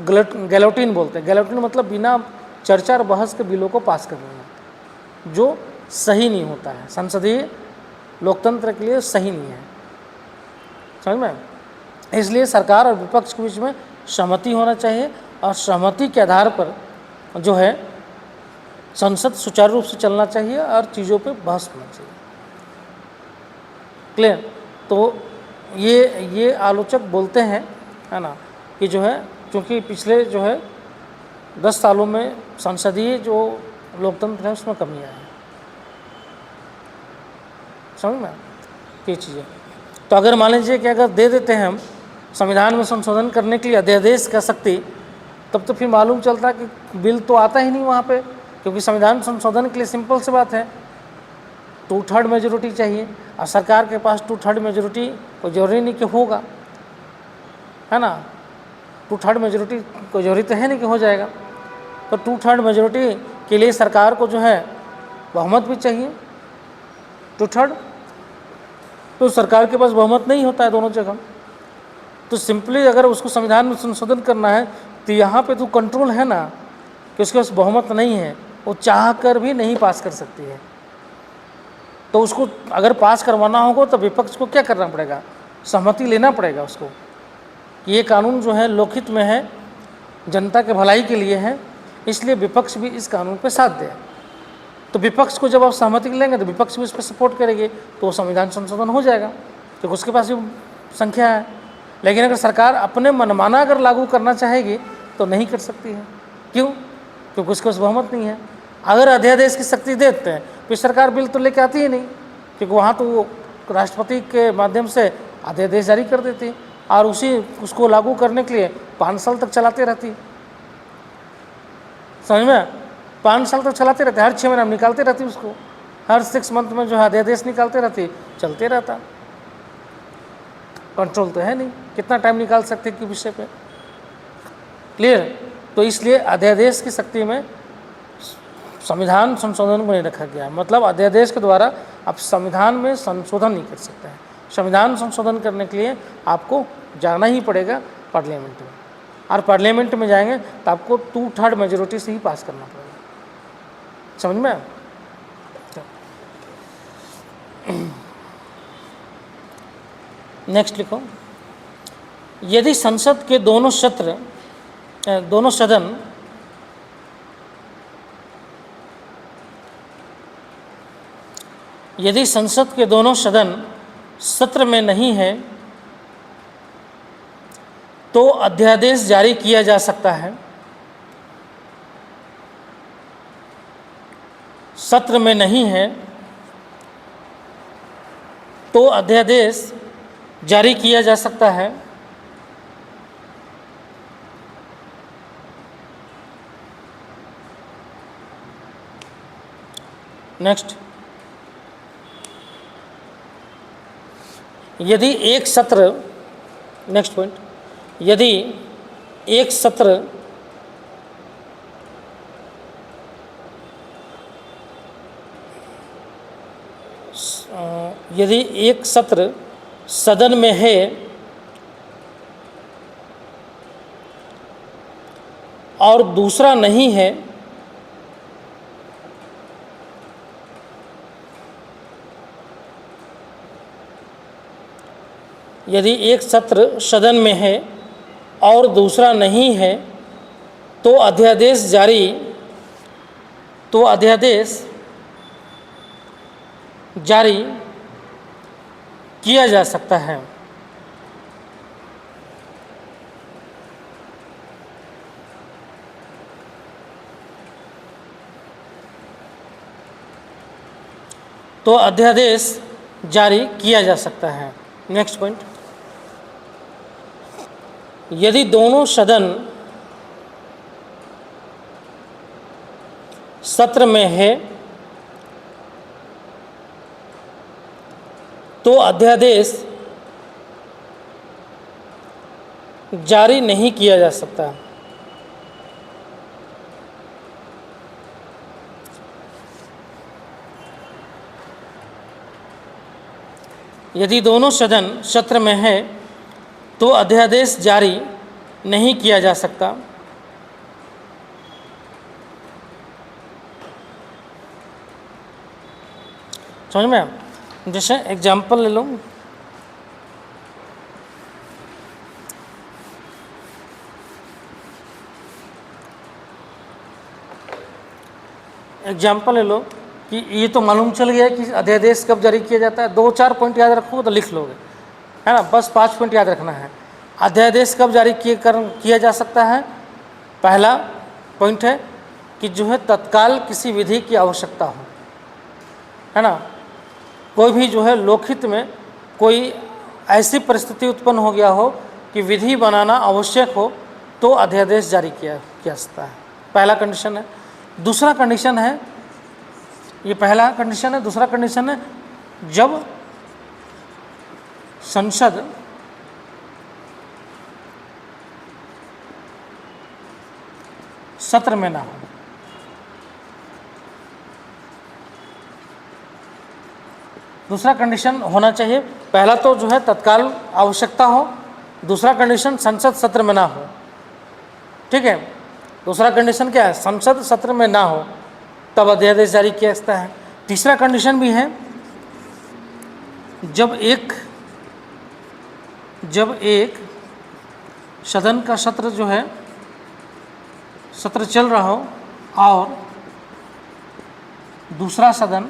गैलोटीन बोलते हैं। गैलोटीन मतलब बिना चर्चा और बहस के बिलों को पास कर लेना, जो सही नहीं होता है, संसदीय लोकतंत्र के लिए सही नहीं है, समझ में। इसलिए सरकार और विपक्ष के बीच में सहमति होना चाहिए और सहमति के आधार पर जो है संसद सुचारू रूप से चलना चाहिए और चीज़ों पे बहस होना चाहिए। क्लियर? तो ये आलोचक बोलते हैं, है ना, कि जो है क्योंकि पिछले जो है 10 सालों में संसदीय जो लोकतंत्र है उसमें कमी आई है, समझ में ये चीज़ें। तो अगर मान लीजिए कि अगर दे देते हैं हम संविधान में संशोधन करने के लिए अध्यादेश का शक्ति, तब तो फिर मालूम चलता है कि बिल तो आता ही नहीं वहाँ पे, क्योंकि संविधान संशोधन के लिए सिंपल सी बात है 2/3 मेजोरिटी चाहिए और सरकार के पास 2/3 मेजोरिटी कोई जरूरी नहीं कि होगा, है ना। 2/3 मेजोरिटी कोई जरूरी तो है नहीं कि हो जाएगा। तो 2/3 मेजोरिटी के लिए सरकार को जो है बहुमत भी चाहिए 2/3, तो सरकार के पास बहुमत नहीं होता है दोनों जगह। तो सिंपली अगर उसको संविधान में संशोधन करना है तो यहाँ पे तो कंट्रोल है ना कि उसके पास बहुमत नहीं है, वो चाह कर भी नहीं पास कर सकती है। तो उसको अगर पास करवाना होगा तो विपक्ष को क्या करना पड़ेगा, सहमति लेना पड़ेगा उसको कि ये कानून जो है लोकहित में है, जनता के भलाई के लिए है, इसलिए विपक्ष भी इस कानून पे साथ दे। तो विपक्ष को जब आप सहमति लेंगे तो विपक्ष भी इस पर सपोर्ट करेंगे तो संविधान संशोधन हो जाएगा क्योंकि उसके पास भी संख्या है। लेकिन अगर सरकार अपने मनमाना अगर लागू करना चाहेगी तो नहीं कर सकती है। क्यों? क्योंकि उसके पास बहुमत नहीं है। अगर अध्यादेश की शक्ति देते हैं तो सरकार बिल तो लेके आती ही नहीं, क्योंकि वहाँ तो वो राष्ट्रपति के माध्यम से अध्यादेश जारी कर देती और उसको लागू करने के लिए 5 साल तक चलाते रहती, समझ में, 5 साल तक चलाते रहते, हर 6 महीने में निकालते रहती उसको, हर 6 मंथ में जो है अध्यादेश निकालते रहती, चलते रहता। कंट्रोल तो है नहीं, कितना टाइम निकाल सकते कि विषय पे। क्लियर? तो इसलिए अध्यादेश की शक्ति में संविधान संशोधन को नहीं रखा गया है, मतलब अध्यादेश के द्वारा आप संविधान में संशोधन नहीं कर सकते हैं। संविधान संशोधन करने के लिए आपको जाना ही पड़ेगा पार्लियामेंट में, और पार्लियामेंट में जाएंगे तो आपको 2/3 मेजोरिटी से ही पास करना पड़ेगा, समझ में। नेक्स्ट लिखो, यदि संसद के दोनों सदन यदि संसद के दोनों सदन सत्र में नहीं है तो अध्यादेश जारी किया जा सकता है। सत्र में नहीं है तो अध्यादेश जारी किया जा सकता है। नेक्स्ट, यदि एक सत्र, नेक्स्ट पॉइंट, यदि एक सत्र यदि एक सत्र सदन में है और दूसरा नहीं है, यदि एक सत्र सदन में है और दूसरा नहीं है तो अध्यादेश जारी किया जा सकता है। तो अध्यादेश जारी किया जा सकता है। नेक्स्ट पॉइंट, यदि दोनों सदन सत्र में है तो अध्यादेश जारी नहीं किया जा सकता। यदि दोनों सदन सत्र में है तो अध्यादेश जारी नहीं किया जा सकता। समझ में? जैसे एग्जाम्पल ले लो, कि ये तो मालूम चल गया कि अध्यादेश कब जारी किया जाता है। 2-4 पॉइंट याद रखोगे तो लिख लोगे, है ना। बस 5 पॉइंट याद रखना है। अध्यादेश कब जारी किया जा सकता है? पहला पॉइंट है कि जो है तत्काल किसी विधि की आवश्यकता हो, है ना। कोई भी जो है लोकहित में कोई ऐसी परिस्थिति उत्पन्न हो गया हो कि विधि बनाना आवश्यक हो तो अध्यादेश जारी किया जा सकता है। पहला कंडीशन है। दूसरा कंडीशन है, ये पहला कंडीशन है। दूसरा कंडीशन है जब संसद सत्र में ना हो। दूसरा कंडीशन होना चाहिए, पहला तो जो है तत्काल आवश्यकता हो, दूसरा कंडीशन संसद सत्र में ना हो। ठीक है, दूसरा कंडीशन क्या है? संसद सत्र में ना हो तब अध्यादेश जारी किया जाता है। तीसरा कंडीशन भी है, जब एक सदन का सत्र जो है सत्र चल रहा हो और दूसरा सदन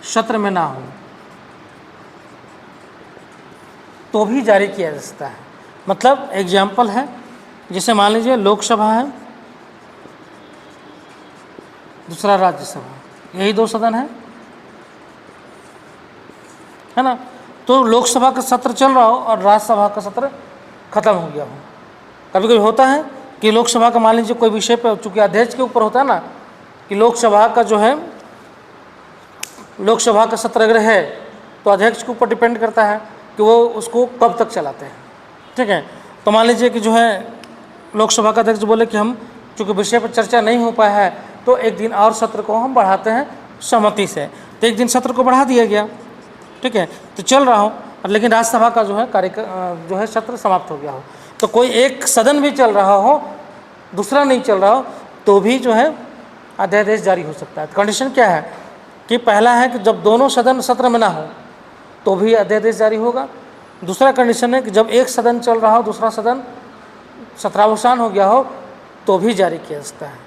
सत्र में ना हो तो भी जारी किया जा सकता है। मतलब एग्जाम्पल है, जैसे मान लीजिए लोकसभा है, दूसरा राज्यसभा, यही 2 सदन है ना। तो लोकसभा का सत्र चल रहा हो और राज्यसभा का सत्र खत्म हो गया हो। कभी कभी होता है कि लोकसभा का मान लीजिए कोई विषय पर, चूँकि अध्यक्ष के ऊपर होता है ना कि लोकसभा का जो है लोकसभा का सत्र अगर है तो अध्यक्ष के ऊपर डिपेंड करता है कि वो उसको कब तक चलाते हैं। ठीक है, तो मान लीजिए कि जो है लोकसभा का अध्यक्ष बोले कि हम चूँकि विषय पर चर्चा नहीं हो पाया है तो एक दिन और सत्र को हम बढ़ाते हैं सहमति से, तो एक दिन सत्र को बढ़ा दिया गया। ठीक है, तो चल रहा हो, लेकिन राज्यसभा का जो है सत्र समाप्त हो गया हो, तो कोई एक सदन भी चल रहा हो दूसरा नहीं चल रहा हो तो भी जो है अध्यादेश जारी हो सकता है। कंडीशन क्या है कि पहला है कि जब दोनों सदन सत्र में ना हो तो भी अध्यादेश जारी होगा। दूसरा कंडीशन है कि जब एक सदन चल रहा हो दूसरा सदन सत्रावसान हो गया हो तो भी जारी किया जा सकता है।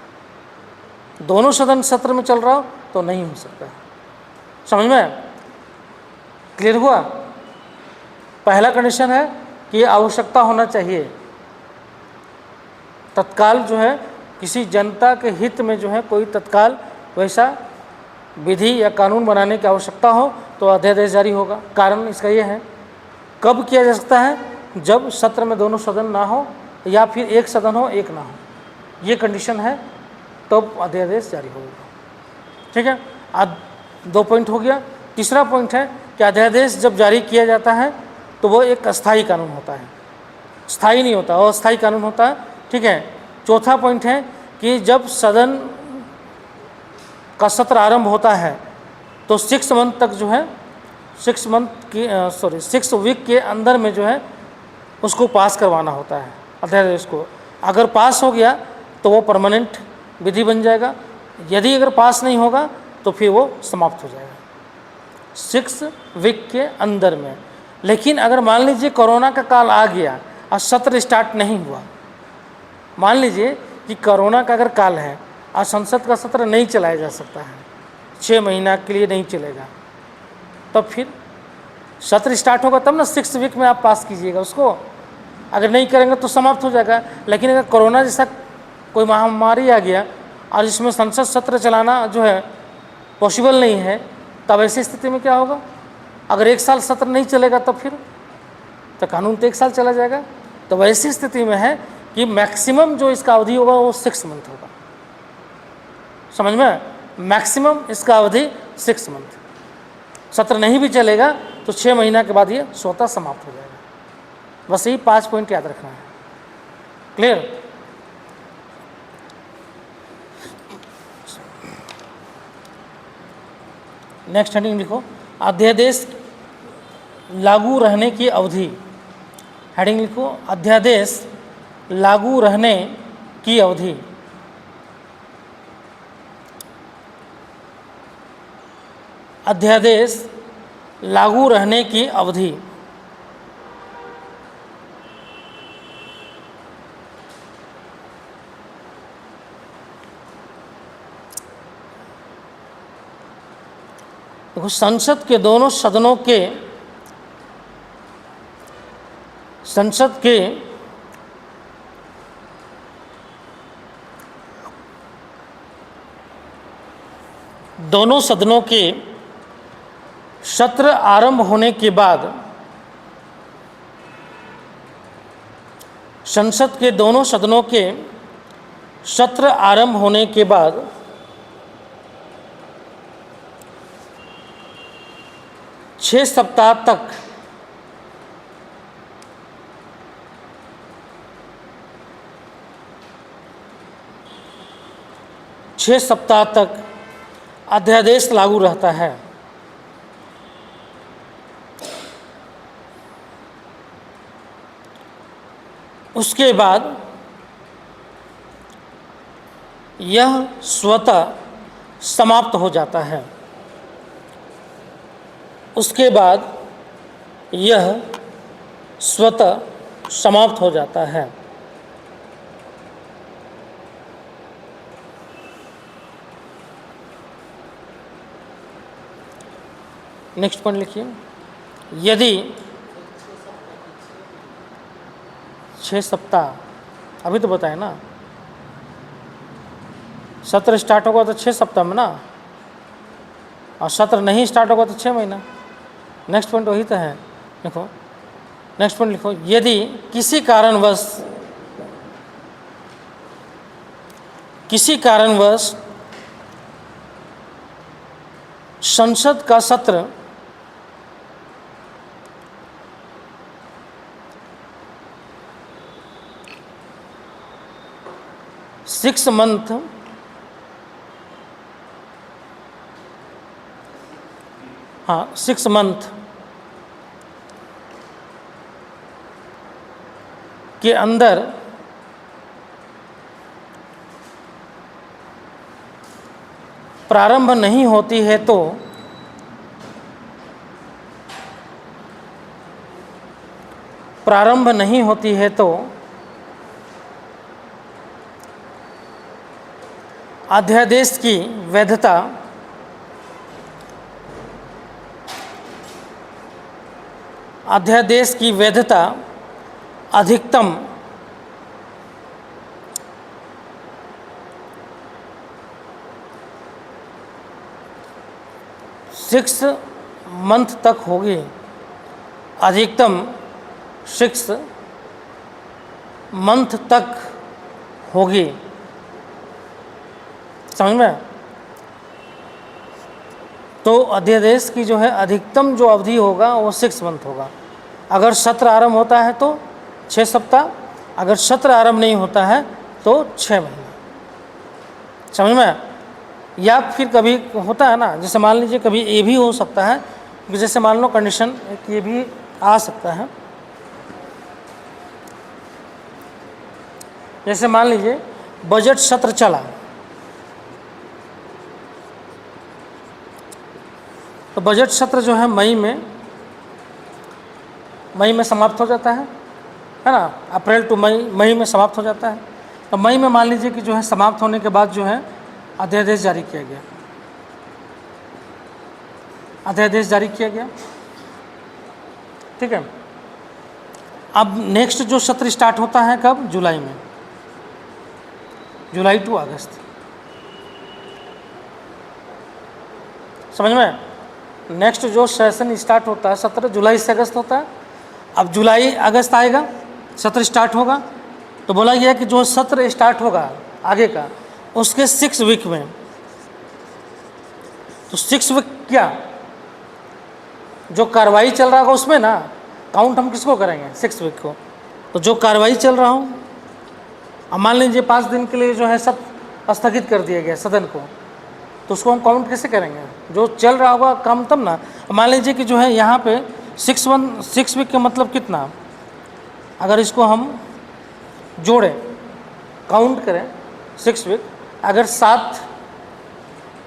दोनों सदन सत्र में चल रहा हो तो नहीं हो सकता है। समझ में क्लियर हुआ? पहला कंडीशन है कि आवश्यकता होना चाहिए, तत्काल जो है किसी जनता के हित में जो है कोई तत्काल वैसा विधि या कानून बनाने की आवश्यकता हो तो अध्यादेश जारी होगा। कारण इसका ये है, कब किया जा सकता है? जब सत्र में दोनों सदन ना हो या फिर एक सदन हो एक ना हो, ये कंडीशन है, तब अध्यादेश जारी होगा। ठीक है, 2 पॉइंट हो गया। तीसरा पॉइंट है कि अध्यादेश जब जारी किया जाता है तो वो एक अस्थायी कानून होता है, स्थायी नहीं होता, वो अस्थायी कानून होता है। ठीक है। चौथा पॉइंट है कि जब सदन का सत्र आरंभ होता है तो 6 मंथ तक जो है 6 वीक के अंदर में जो है उसको पास करवाना होता है अध्यादेश को। अगर पास हो गया तो वो परमानेंट विधि बन जाएगा, यदि अगर पास नहीं होगा तो फिर वो समाप्त हो जाएगा 6 वीक के अंदर में। लेकिन अगर मान लीजिए कोरोना का काल आ गया और सत्र स्टार्ट नहीं हुआ, मान लीजिए कि कोरोना का अगर काल है और संसद का सत्र नहीं चलाया जा सकता है, 6 महीना के लिए नहीं चलेगा, तब फिर सत्र स्टार्ट होगा तब ना 6 वीक में आप पास कीजिएगा उसको। अगर नहीं करेंगे तो समाप्त हो जाएगा। लेकिन अगर कोरोना जैसा कोई महामारी आ गया और इसमें संसद सत्र चलाना जो है पॉसिबल नहीं है, तब ऐसी स्थिति में क्या होगा? अगर 1 साल सत्र नहीं चलेगा तब फिर तो कानून तो 1 साल चला जाएगा। तो वैसी स्थिति में है कि मैक्सिमम जो इसका अवधि होगा वो 6 मंथ होगा। समझ में? मैक्सिमम इसका अवधि 6 मंथ। सत्र नहीं भी चलेगा तो 6 महीना के बाद ये स्वतः समाप्त हो जाएगा। बस यही 5 पॉइंट याद रखना है। क्लियर? नेक्स्ट हेडिंग लिखो, अध्यादेश लागू रहने की अवधि। हेडिंग लिखो, अध्यादेश लागू रहने की अवधि। अध्यादेश लागू रहने की अवधि। देखो, संसद के 2 सदनों के सत्र आरंभ होने के बाद, संसद के 2 सदनों के सत्र आरंभ होने के बाद 6 सप्ताह तक अध्यादेश लागू रहता है। उसके बाद यह स्वतः समाप्त हो जाता है। उसके बाद यह स्वतः समाप्त हो जाता है। नेक्स्ट पॉइंट लिखिए, यदि 6 सप्ताह अभी तो बताए ना, सत्र स्टार्ट होगा तो 6 सप्ताह में ना, और सत्र नहीं स्टार्ट होगा तो 6 महीना। नेक्स्ट पॉइंट वही तो है। देखो, नेक्स्ट पॉइंट लिखो, यदि किसी कारणवश संसद का सत्र सिक्स मंथ के अंदर प्रारंभ नहीं होती है तो अध्यादेश की वैधता अधिकतम 6 मंथ तक होगी। अधिकतम 6 मंथ तक होगी। समझ में? तो अध्यादेश की जो है अधिकतम जो अवधि होगा वो 6 मंथ होगा। अगर सत्र आरंभ होता है तो 6 सप्ताह, अगर सत्र आरंभ नहीं होता है तो 6 महीना। समझ में? या फिर कभी होता है ना, जैसे मान लीजिए कभी ये भी हो सकता है कि जैसे मान लो कंडीशन ये भी आ सकता है, जैसे मान लीजिए बजट सत्र चला तो बजट सत्र जो है मई में समाप्त हो जाता है ना, अप्रैल टू मई में समाप्त हो जाता है। तो मई में मान लीजिए कि जो है समाप्त होने के बाद जो है अध्यादेश जारी किया गया, अध्यादेश जारी किया गया, ठीक है। अब नेक्स्ट जो सत्र स्टार्ट होता है कब? जुलाई में, जुलाई टू अगस्त। समझ में? नेक्स्ट जो सेशन स्टार्ट होता है सत्र जुलाई से अगस्त होता है। अब जुलाई अगस्त आएगा, सत्र स्टार्ट होगा, तो बोला गया कि जो सत्र स्टार्ट होगा आगे का उसके 6 वीक में, तो 6 वीक क्या जो कार्रवाई चल रहा होगा उसमें ना काउंट हम किसको करेंगे? 6 वीक को। तो जो कार्रवाई चल रहा हो, अब मान लीजिए 5 दिन के लिए जो है सब स्थगित कर दिया गया सदन को, तो उसको हम काउंट कैसे करेंगे? जो चल रहा होगा काम तब ना। मान लीजिए कि जो है यहाँ पे 6 वीक का मतलब कितना, अगर इसको हम जोड़ें काउंट करें 6 वीक, अगर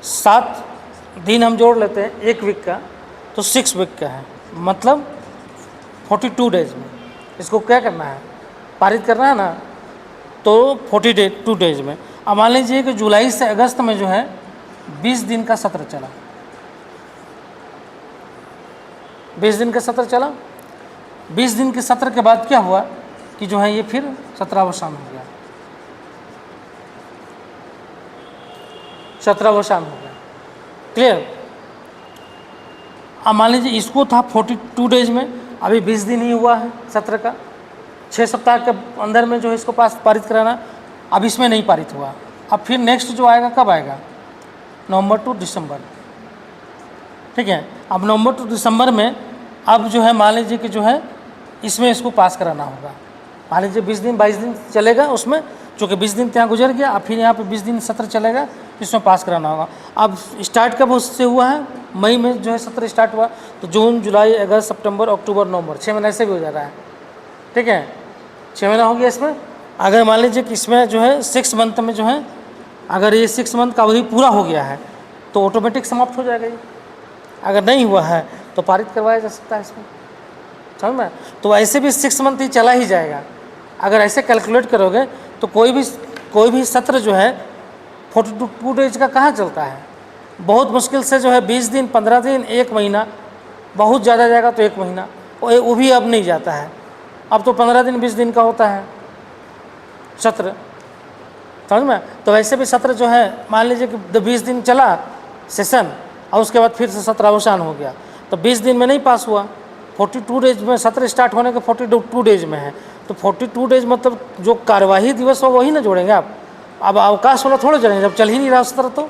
7 दिन हम जोड़ लेते हैं 1 वीक का तो 6 वीक का है, मतलब 42 डेज में इसको क्या करना है? पारित करना है ना, तो 42 डेज में। अब मान लीजिए कि जुलाई से अगस्त में जो है 20 दिन का सत्र चला, 20 दिन का सत्र चला। 20 दिन के सत्र के बाद क्या हुआ कि जो है ये फिर सत्रावसान हो गया, सत्रावसान हो गया। क्लियर? अब मान लीजिए इसको था 42 डेज में, अभी 20 दिन ही हुआ है सत्र का, 6 सप्ताह के अंदर में जो है इसको पारित कराना, अब इसमें नहीं पारित हुआ। अब फिर नेक्स्ट जो आएगा कब आएगा? नवंबर टू दिसंबर, ठीक है। अब नवंबर टू दिसंबर में अब जो है मान लीजिए कि जो है इसमें इसको पास कराना होगा। मान लीजिए 20 दिन 22 दिन चलेगा उसमें, चूँकि 20 दिन यहाँ गुजर गया, अब फिर यहाँ पे 20 दिन सत्र चलेगा, इसमें पास कराना होगा। अब स्टार्ट कब उससे हुआ है? मई में जो है सत्र स्टार्ट हुआ, तो जून जुलाई अगस्त सितंबर अक्टूबर नवंबर 6 महीने से भी हो जा रहा है, ठीक है। 6 महीना हो गया इसमें। अगर मान लीजिए कि इसमें जो है 6 मंथ में जो है, अगर ये 6 मंथ का अवधि पूरा हो गया है तो ऑटोमेटिक समाप्त हो जाएगा ये। अगर नहीं हुआ है तो पारित करवाया जा सकता है इसमें, समझ में? तो ऐसे भी 6 मंथ ही चला ही जाएगा। अगर ऐसे कैलकुलेट करोगे तो कोई भी सत्र जो है 42 डेज का कहाँ चलता है? बहुत मुश्किल से जो है 20 दिन 15 दिन 1 महीना, बहुत ज़्यादा जाएगा तो 1 महीना, वो भी अब नहीं जाता है। अब तो 15 दिन 20 दिन का होता है सत्र, समझ में? तो वैसे भी सत्र जो है मान लीजिए कि 20 दिन चला सेशन और उसके बाद फिर से सत्रावसान हो गया, तो 20 दिन में नहीं पास हुआ, 42 डेज में सत्र स्टार्ट होने के 42 डेज में है, तो 42 डेज मतलब जो कार्यवाही दिवस हो वही ना जोड़ेंगे आप। अब अवकाश वाला थोड़ा जोड़ेंगे, जब चल ही नहीं रहा सत्र, तो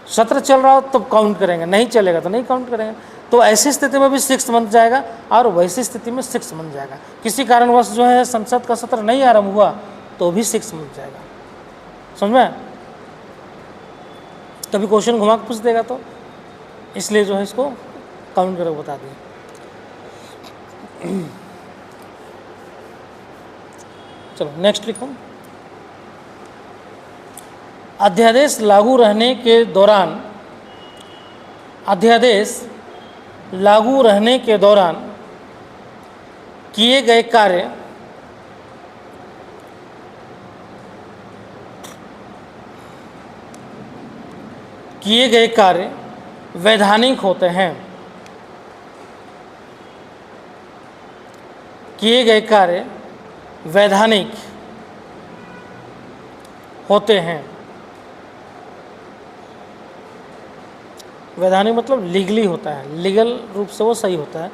सत्र चल रहा हो तब तो काउंट करेंगे, नहीं चलेगा तो नहीं काउंट करेंगे। तो ऐसी स्थिति में भी 6 मंथ जाएगा और वैसी स्थिति में 6 मंथ जाएगा। किसी कारणवश जो है संसद का सत्र नहीं आरंभ हुआ तो भी 6 मंथ जाएगा, समझ में? कभी क्वेश्चन घुमा के पूछ देगा तो इसलिए जो है इसको काउंट करके बता दिए। चलो नेक्स्ट लिखो। अध्यादेश लागू रहने के दौरान, अध्यादेश लागू रहने के दौरान किए गए कार्य वैधानिक होते हैं। किए गए कार्य वैधानिक होते हैं। वैधानिक मतलब लीगली होता है, लीगल रूप से वो सही होता है।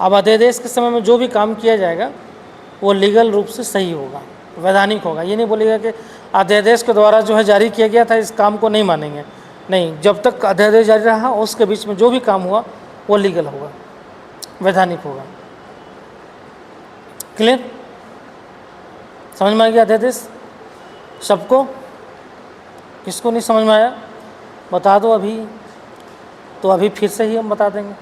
अब अध्यादेश के समय में जो भी काम किया जाएगा वो लीगल रूप से सही होगा, वैधानिक होगा। ये नहीं बोलेगा कि अध्यादेश के द्वारा जो है जारी किया गया था इस काम को नहीं मानेंगे, नहीं, जब तक अध्यादेश जारी रहा उसके बीच में जो भी काम हुआ वो लीगल होगा, वैधानिक होगा। क्लियर? समझ में आ गया अध्यादेश सबको? किसको नहीं समझ में आया बता दो अभी, तो अभी फिर से ही हम बता देंगे,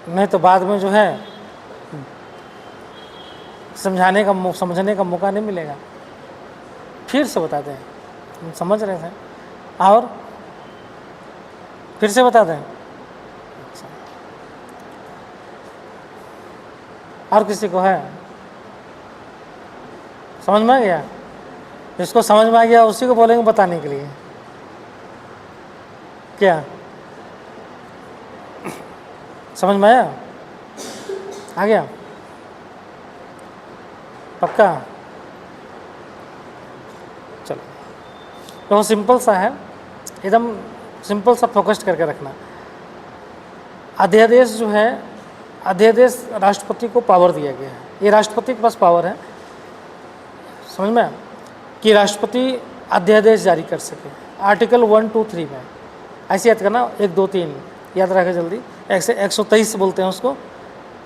नहीं तो बाद में जो है समझने का मौका नहीं मिलेगा। फिर से बता दें, हम समझ रहे थे, और फिर से बता दें। अच्छा, और किसी को है समझ में आ गया? जिसको समझ में आ गया उसी को बोलेंगे बताने के लिए। क्या समझ में आया? आ गया पक्का? चलो, तो सिंपल सा है, एकदम सिंपल सा फोकस्ड करके रखना। अध्यादेश जो है, अध्यादेश राष्ट्रपति को पावर दिया गया है, ये राष्ट्रपति के पास पावर है, समझ में, कि राष्ट्रपति अध्यादेश जारी कर सके। आर्टिकल 1, 2, 3 में ऐसे याद करना, 1, 2, 3 याद रखें जल्दी। 123 बोलते हैं उसको,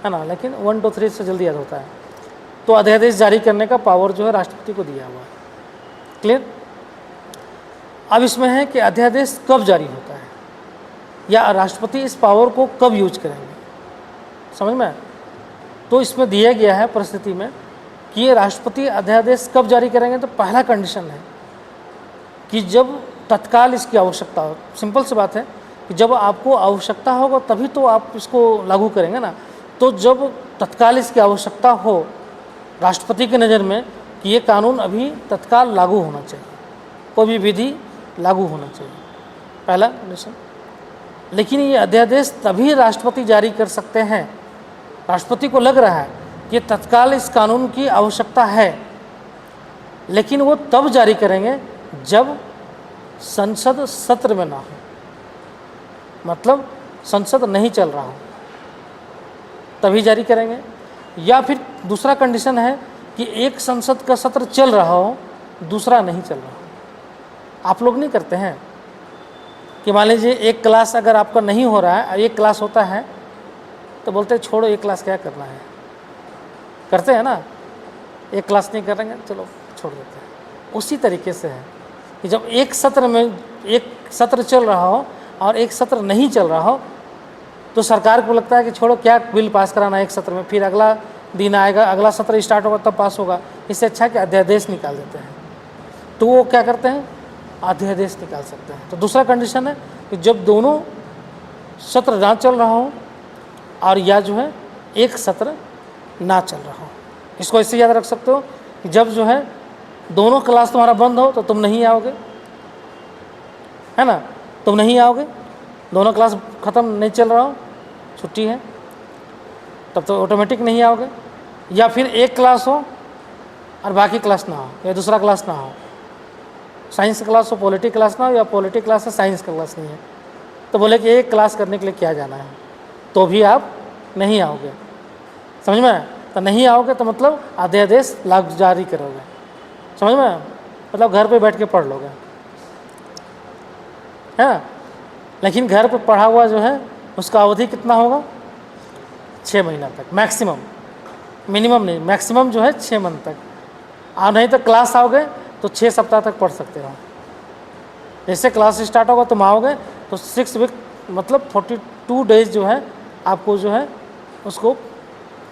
है ना, लेकिन 1, 2, 3 से जल्दी याद होता है। तो अध्यादेश जारी करने का पावर जो है राष्ट्रपति को दिया हुआ है। क्लियर? अब इसमें है कि अध्यादेश कब जारी होता है या राष्ट्रपति इस पावर को कब यूज करेंगे, समझ में? तो इसमें दिया गया है परिस्थिति में कि ये राष्ट्रपति अध्यादेश कब जारी करेंगे। तो पहला कंडीशन है कि जब तत्काल इसकी आवश्यकता हो। सिंपल सी बात है कि जब आपको आवश्यकता होगा तभी तो आप इसको लागू करेंगे ना। तो जब तत्काल इसकी आवश्यकता हो राष्ट्रपति की नज़र में कि ये कानून अभी तत्काल लागू होना चाहिए, कोई भी विधि लागू होना चाहिए, पहला कंडीशन। लेकिन ये अध्यादेश तभी राष्ट्रपति जारी कर सकते हैं, राष्ट्रपति को लग रहा है कि तत्काल इस कानून की आवश्यकता है, लेकिन वो तब जारी करेंगे जब संसद सत्र में ना हो, मतलब संसद नहीं चल रहा हो, तभी जारी करेंगे। या फिर दूसरा कंडीशन है कि एक संसद का सत्र चल रहा हो, दूसरा नहीं चल रहा हो। आप लोग नहीं करते हैं कि मान लीजिए एक क्लास अगर आपका नहीं हो रहा है, एक क्लास होता है तो बोलते हैं छोड़ो एक क्लास क्या करना है, करते हैं ना, एक क्लास नहीं करेंगे चलो छोड़ देते हैं। उसी तरीके से है कि जब एक सत्र में एक सत्र चल रहा हो और एक सत्र नहीं चल रहा हो तो सरकार को लगता है कि छोड़ो क्या बिल पास कराना है एक सत्र में, फिर अगला दिन आएगा, अगला सत्र स्टार्ट होगा तब पास होगा, इससे अच्छा कि अध्यादेश निकाल देते हैं। तो वो क्या करते हैं, अध्यादेश निकाल सकते हैं। तो दूसरा कंडीशन है कि जब दोनों सत्र ना चल रहा हो और या जो है एक सत्र ना चल रहा हो। इसको ऐसे याद रख सकते हो कि जब जो है दोनों क्लास तुम्हारा बंद हो तो तुम नहीं आओगे, है ना, तुम नहीं आओगे, दोनों क्लास ख़त्म नहीं चल रहा हो, छुट्टी है, तब तो ऑटोमेटिक नहीं आओगे। या फिर एक क्लास हो और बाकी क्लास ना हो, या दूसरा क्लास ना हो, साइंस क्लास हो पॉलिटी क्लास ना हो, या पॉलिटी क्लास है साइंस क्लास नहीं है, तो बोले कि एक क्लास करने के लिए क्या जाना है, तो भी आप नहीं आओगे, समझ में? तो नहीं आओगे तो मतलब अध्यादेश लागू जारी करोगे, समझ में? मतलब घर पे बैठ के पढ़ लोगे, है ना। लेकिन घर पे पढ़ा हुआ जो है उसका अवधि कितना होगा, 6 महीना तक मैक्सिमम, मिनिमम नहीं, मैक्सिमम जो है 6 मंथ तक। और नहीं तो क्लास आओगे तो 6 सप्ताह तक पढ़ सकते हो। जैसे क्लास स्टार्ट होगा तुम आओगे तो 6 वीक मतलब 42 डेज जो है आपको जो है उसको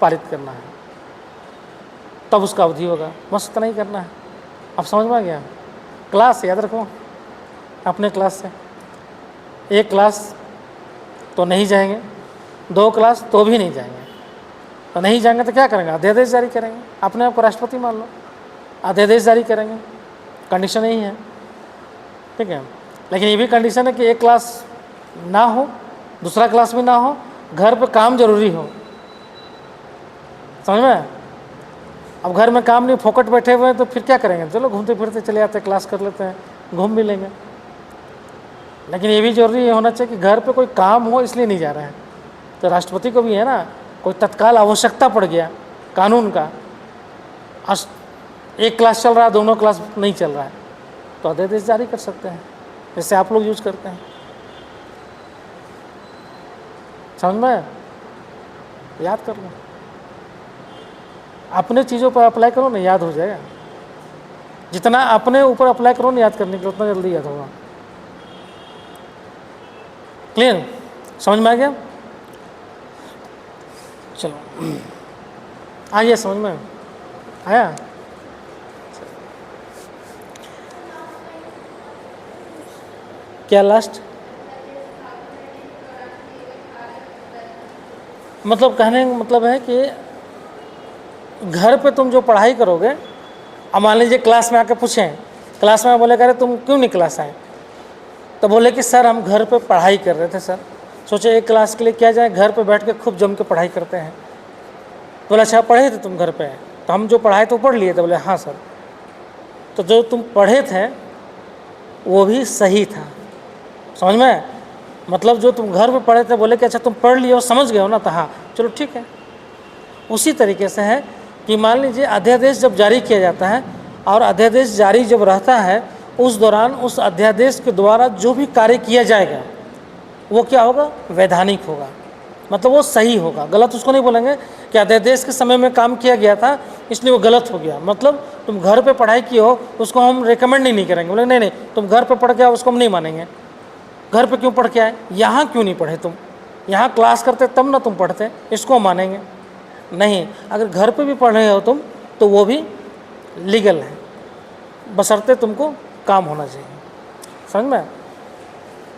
पारित करना है, तब उसका अवधि होगा, बस इतना ही करना है। अब समझ में आ गया? क्लास याद रखो अपने क्लास से, एक क्लास तो नहीं जाएंगे, 2 क्लास तो भी नहीं जाएंगे, तो नहीं जाएंगे तो क्या करेंगे, अध्यादेश जारी करेंगे, अपने आप को राष्ट्रपति मान लो, अध्यादेश जारी करेंगे, कंडीशन यही है, ठीक है। लेकिन ये भी कंडीशन है कि एक क्लास ना हो, दूसरा क्लास भी ना हो, घर पे काम जरूरी हो, समझ में? अब घर में काम नहीं, फोकट बैठे हुए हैं तो फिर क्या करेंगे, चलो घूमते फिरते चले आते हैं, क्लास कर लेते हैं, घूम भी लेंगे। लेकिन ये भी जरूरी होना चाहिए कि घर पे कोई काम हो इसलिए नहीं जा रहे हैं। तो राष्ट्रपति को भी है ना, कोई तत्काल आवश्यकता पड़ गया कानून का, एक क्लास चल रहा है, दोनों क्लास नहीं चल रहा है, तो अध्यादेश जारी कर सकते हैं, जैसे आप लोग यूज करते हैं। समझ में आया? याद कर लो, अपने चीज़ों पर अप्लाई करो ना, याद हो जाएगा। जितना अपने ऊपर अप्लाई करो ना याद करने के लिए, उतना जल्दी याद होगा। क्लियर? समझ में आ गया? चलो आइए, समझ में आया? क्या लास्ट? मतलब कहने का मतलब है कि घर पे तुम जो पढ़ाई करोगे, अब मान लीजिए क्लास में आके पूछें, क्लास में बोले अरे तुम क्यों नहीं क्लास आए, तो बोले कि सर हम घर पे पढ़ाई कर रहे थे सर। सोचे एक क्लास के लिए क्या जाए, घर पे बैठ के खूब जम के पढ़ाई करते हैं। बोले अच्छा पढ़े थे तुम घर पे? तो हम जो पढ़ाए तो पढ़ लिए थे। बोले हाँ सर। तो जो तुम पढ़े थे वो भी सही था, समझ में? मतलब जो तुम घर पे पढ़े थे, बोले कि अच्छा तुम पढ़ लिए हो, समझ गए हो ना, तो हाँ चलो ठीक है। उसी तरीके से है कि मान लीजिए अध्यादेश जब जारी किया जाता है, और अध्यादेश जारी जब रहता है, उस दौरान उस अध्यादेश के द्वारा जो भी कार्य किया जाएगा वो क्या होगा? वैधानिक होगा, मतलब वो सही होगा। गलत उसको नहीं बोलेंगे कि अध्यादेश के समय में काम किया गया था इसलिए वो गलत हो गया। मतलब तुम घर पे पढ़ाई की हो उसको हम रिकमेंड नहीं करेंगे, बोले नहीं नहीं तुम घर पे पढ़ के आओ, उसको हम नहीं मानेंगे। घर पे क्यों पढ़ के आए? यहाँ क्यों नहीं पढ़े तुम? यहाँ क्लास करते तब ना तुम पढ़ते, इसको मानेंगे नहीं। अगर घर पे भी पढ़ रहे हो तुम तो वो भी लीगल है, बशर्ते तुमको काम होना चाहिए। समझ में?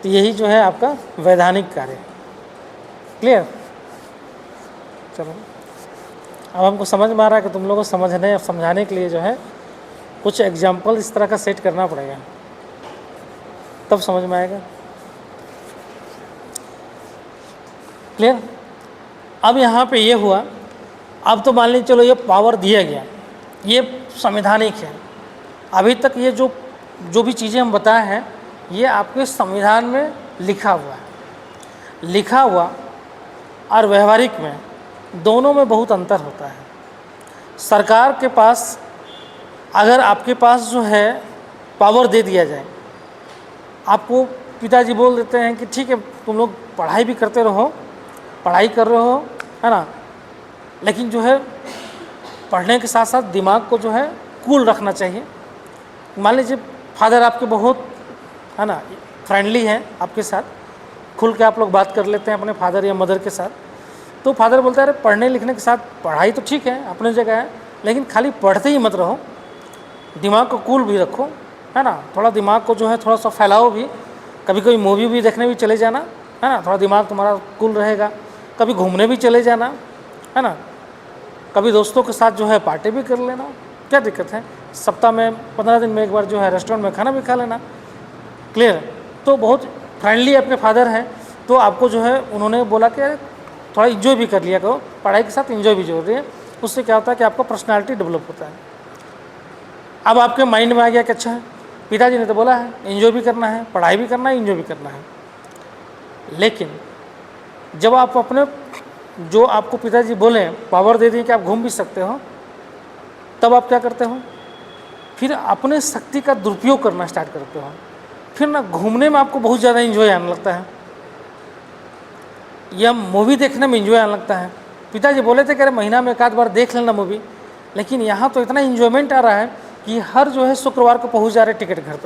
तो यही जो है आपका वैधानिक कार्य। क्लियर? चलो अब हमको समझ में आ रहा है कि तुम लोगों को समझने और समझाने के लिए जो है कुछ एग्जाम्पल इस तरह का सेट करना पड़ेगा, तब समझ में आएगा। क्लियर? अब यहाँ पे ये हुआ, अब तो मान लीजिए चलो ये पावर दिया गया, ये संवैधानिक है। अभी तक ये जो भी चीज़ें हम बताए हैं ये आपके संविधान में लिखा हुआ है। लिखा हुआ और व्यवहारिक में दोनों में बहुत अंतर होता है। सरकार के पास अगर आपके पास जो है पावर दे दिया जाए, आपको पिताजी बोल देते हैं कि ठीक है तुम लोग पढ़ाई भी करते रहो, पढ़ाई कर रहे हो, है ना, लेकिन जो है पढ़ने के साथ साथ दिमाग को जो है कूल रखना चाहिए। मान लीजिए फादर आपके बहुत, है ना, फ्रेंडली हैं आपके साथ, खुल के आप लोग बात कर लेते हैं अपने फादर या मदर के साथ, तो फादर बोलता है अरे पढ़ने लिखने के साथ पढ़ाई तो ठीक है अपनी जगह है, लेकिन खाली पढ़ते ही मत रहो, दिमाग को कूल भी रखो, है ना, थोड़ा दिमाग को जो है थोड़ा सा फैलाओ भी, कभी कोई मूवी भी देखने भी चले जाना, है ना, थोड़ा दिमाग तुम्हारा कूल रहेगा। कभी घूमने भी चले जाना, है ना, कभी दोस्तों के साथ जो है पार्टी भी कर लेना, क्या दिक्कत है। सप्ताह में 15 दिन में एक बार जो है रेस्टोरेंट में खाना भी खा लेना। क्लियर? तो बहुत फ्रेंडली आपके फादर हैं, तो आपको जो है उन्होंने बोला कि थोड़ा इन्जॉय भी कर लिया करो, पढ़ाई के साथ इन्जॉय भी जरूरी है। उससे क्या होता है कि आपका पर्सनालिटी डेवलप होता है। अब आपके माइंड में आ गया कि अच्छा पिताजी ने तो बोला है इन्जॉय भी करना है, पढ़ाई भी करना है, इन्जॉय भी करना है। लेकिन जब आप अपने जो आपको पिताजी बोले पावर दे दें कि आप घूम भी सकते हो, तब आप क्या करते हो? फिर अपने शक्ति का दुरुपयोग करना स्टार्ट करते हो। फिर ना घूमने में आपको बहुत ज़्यादा इन्जॉय आने लगता है, या मूवी देखने में इन्जॉय आने लगता है। पिताजी बोले थे कि अरे महीना में एक आध बार देख लेना मूवी, लेकिन यहाँ तो इतना इन्जॉयमेंट आ रहा है कि हर जो है शुक्रवार को पहुँच जा रहे टिकट घर पे,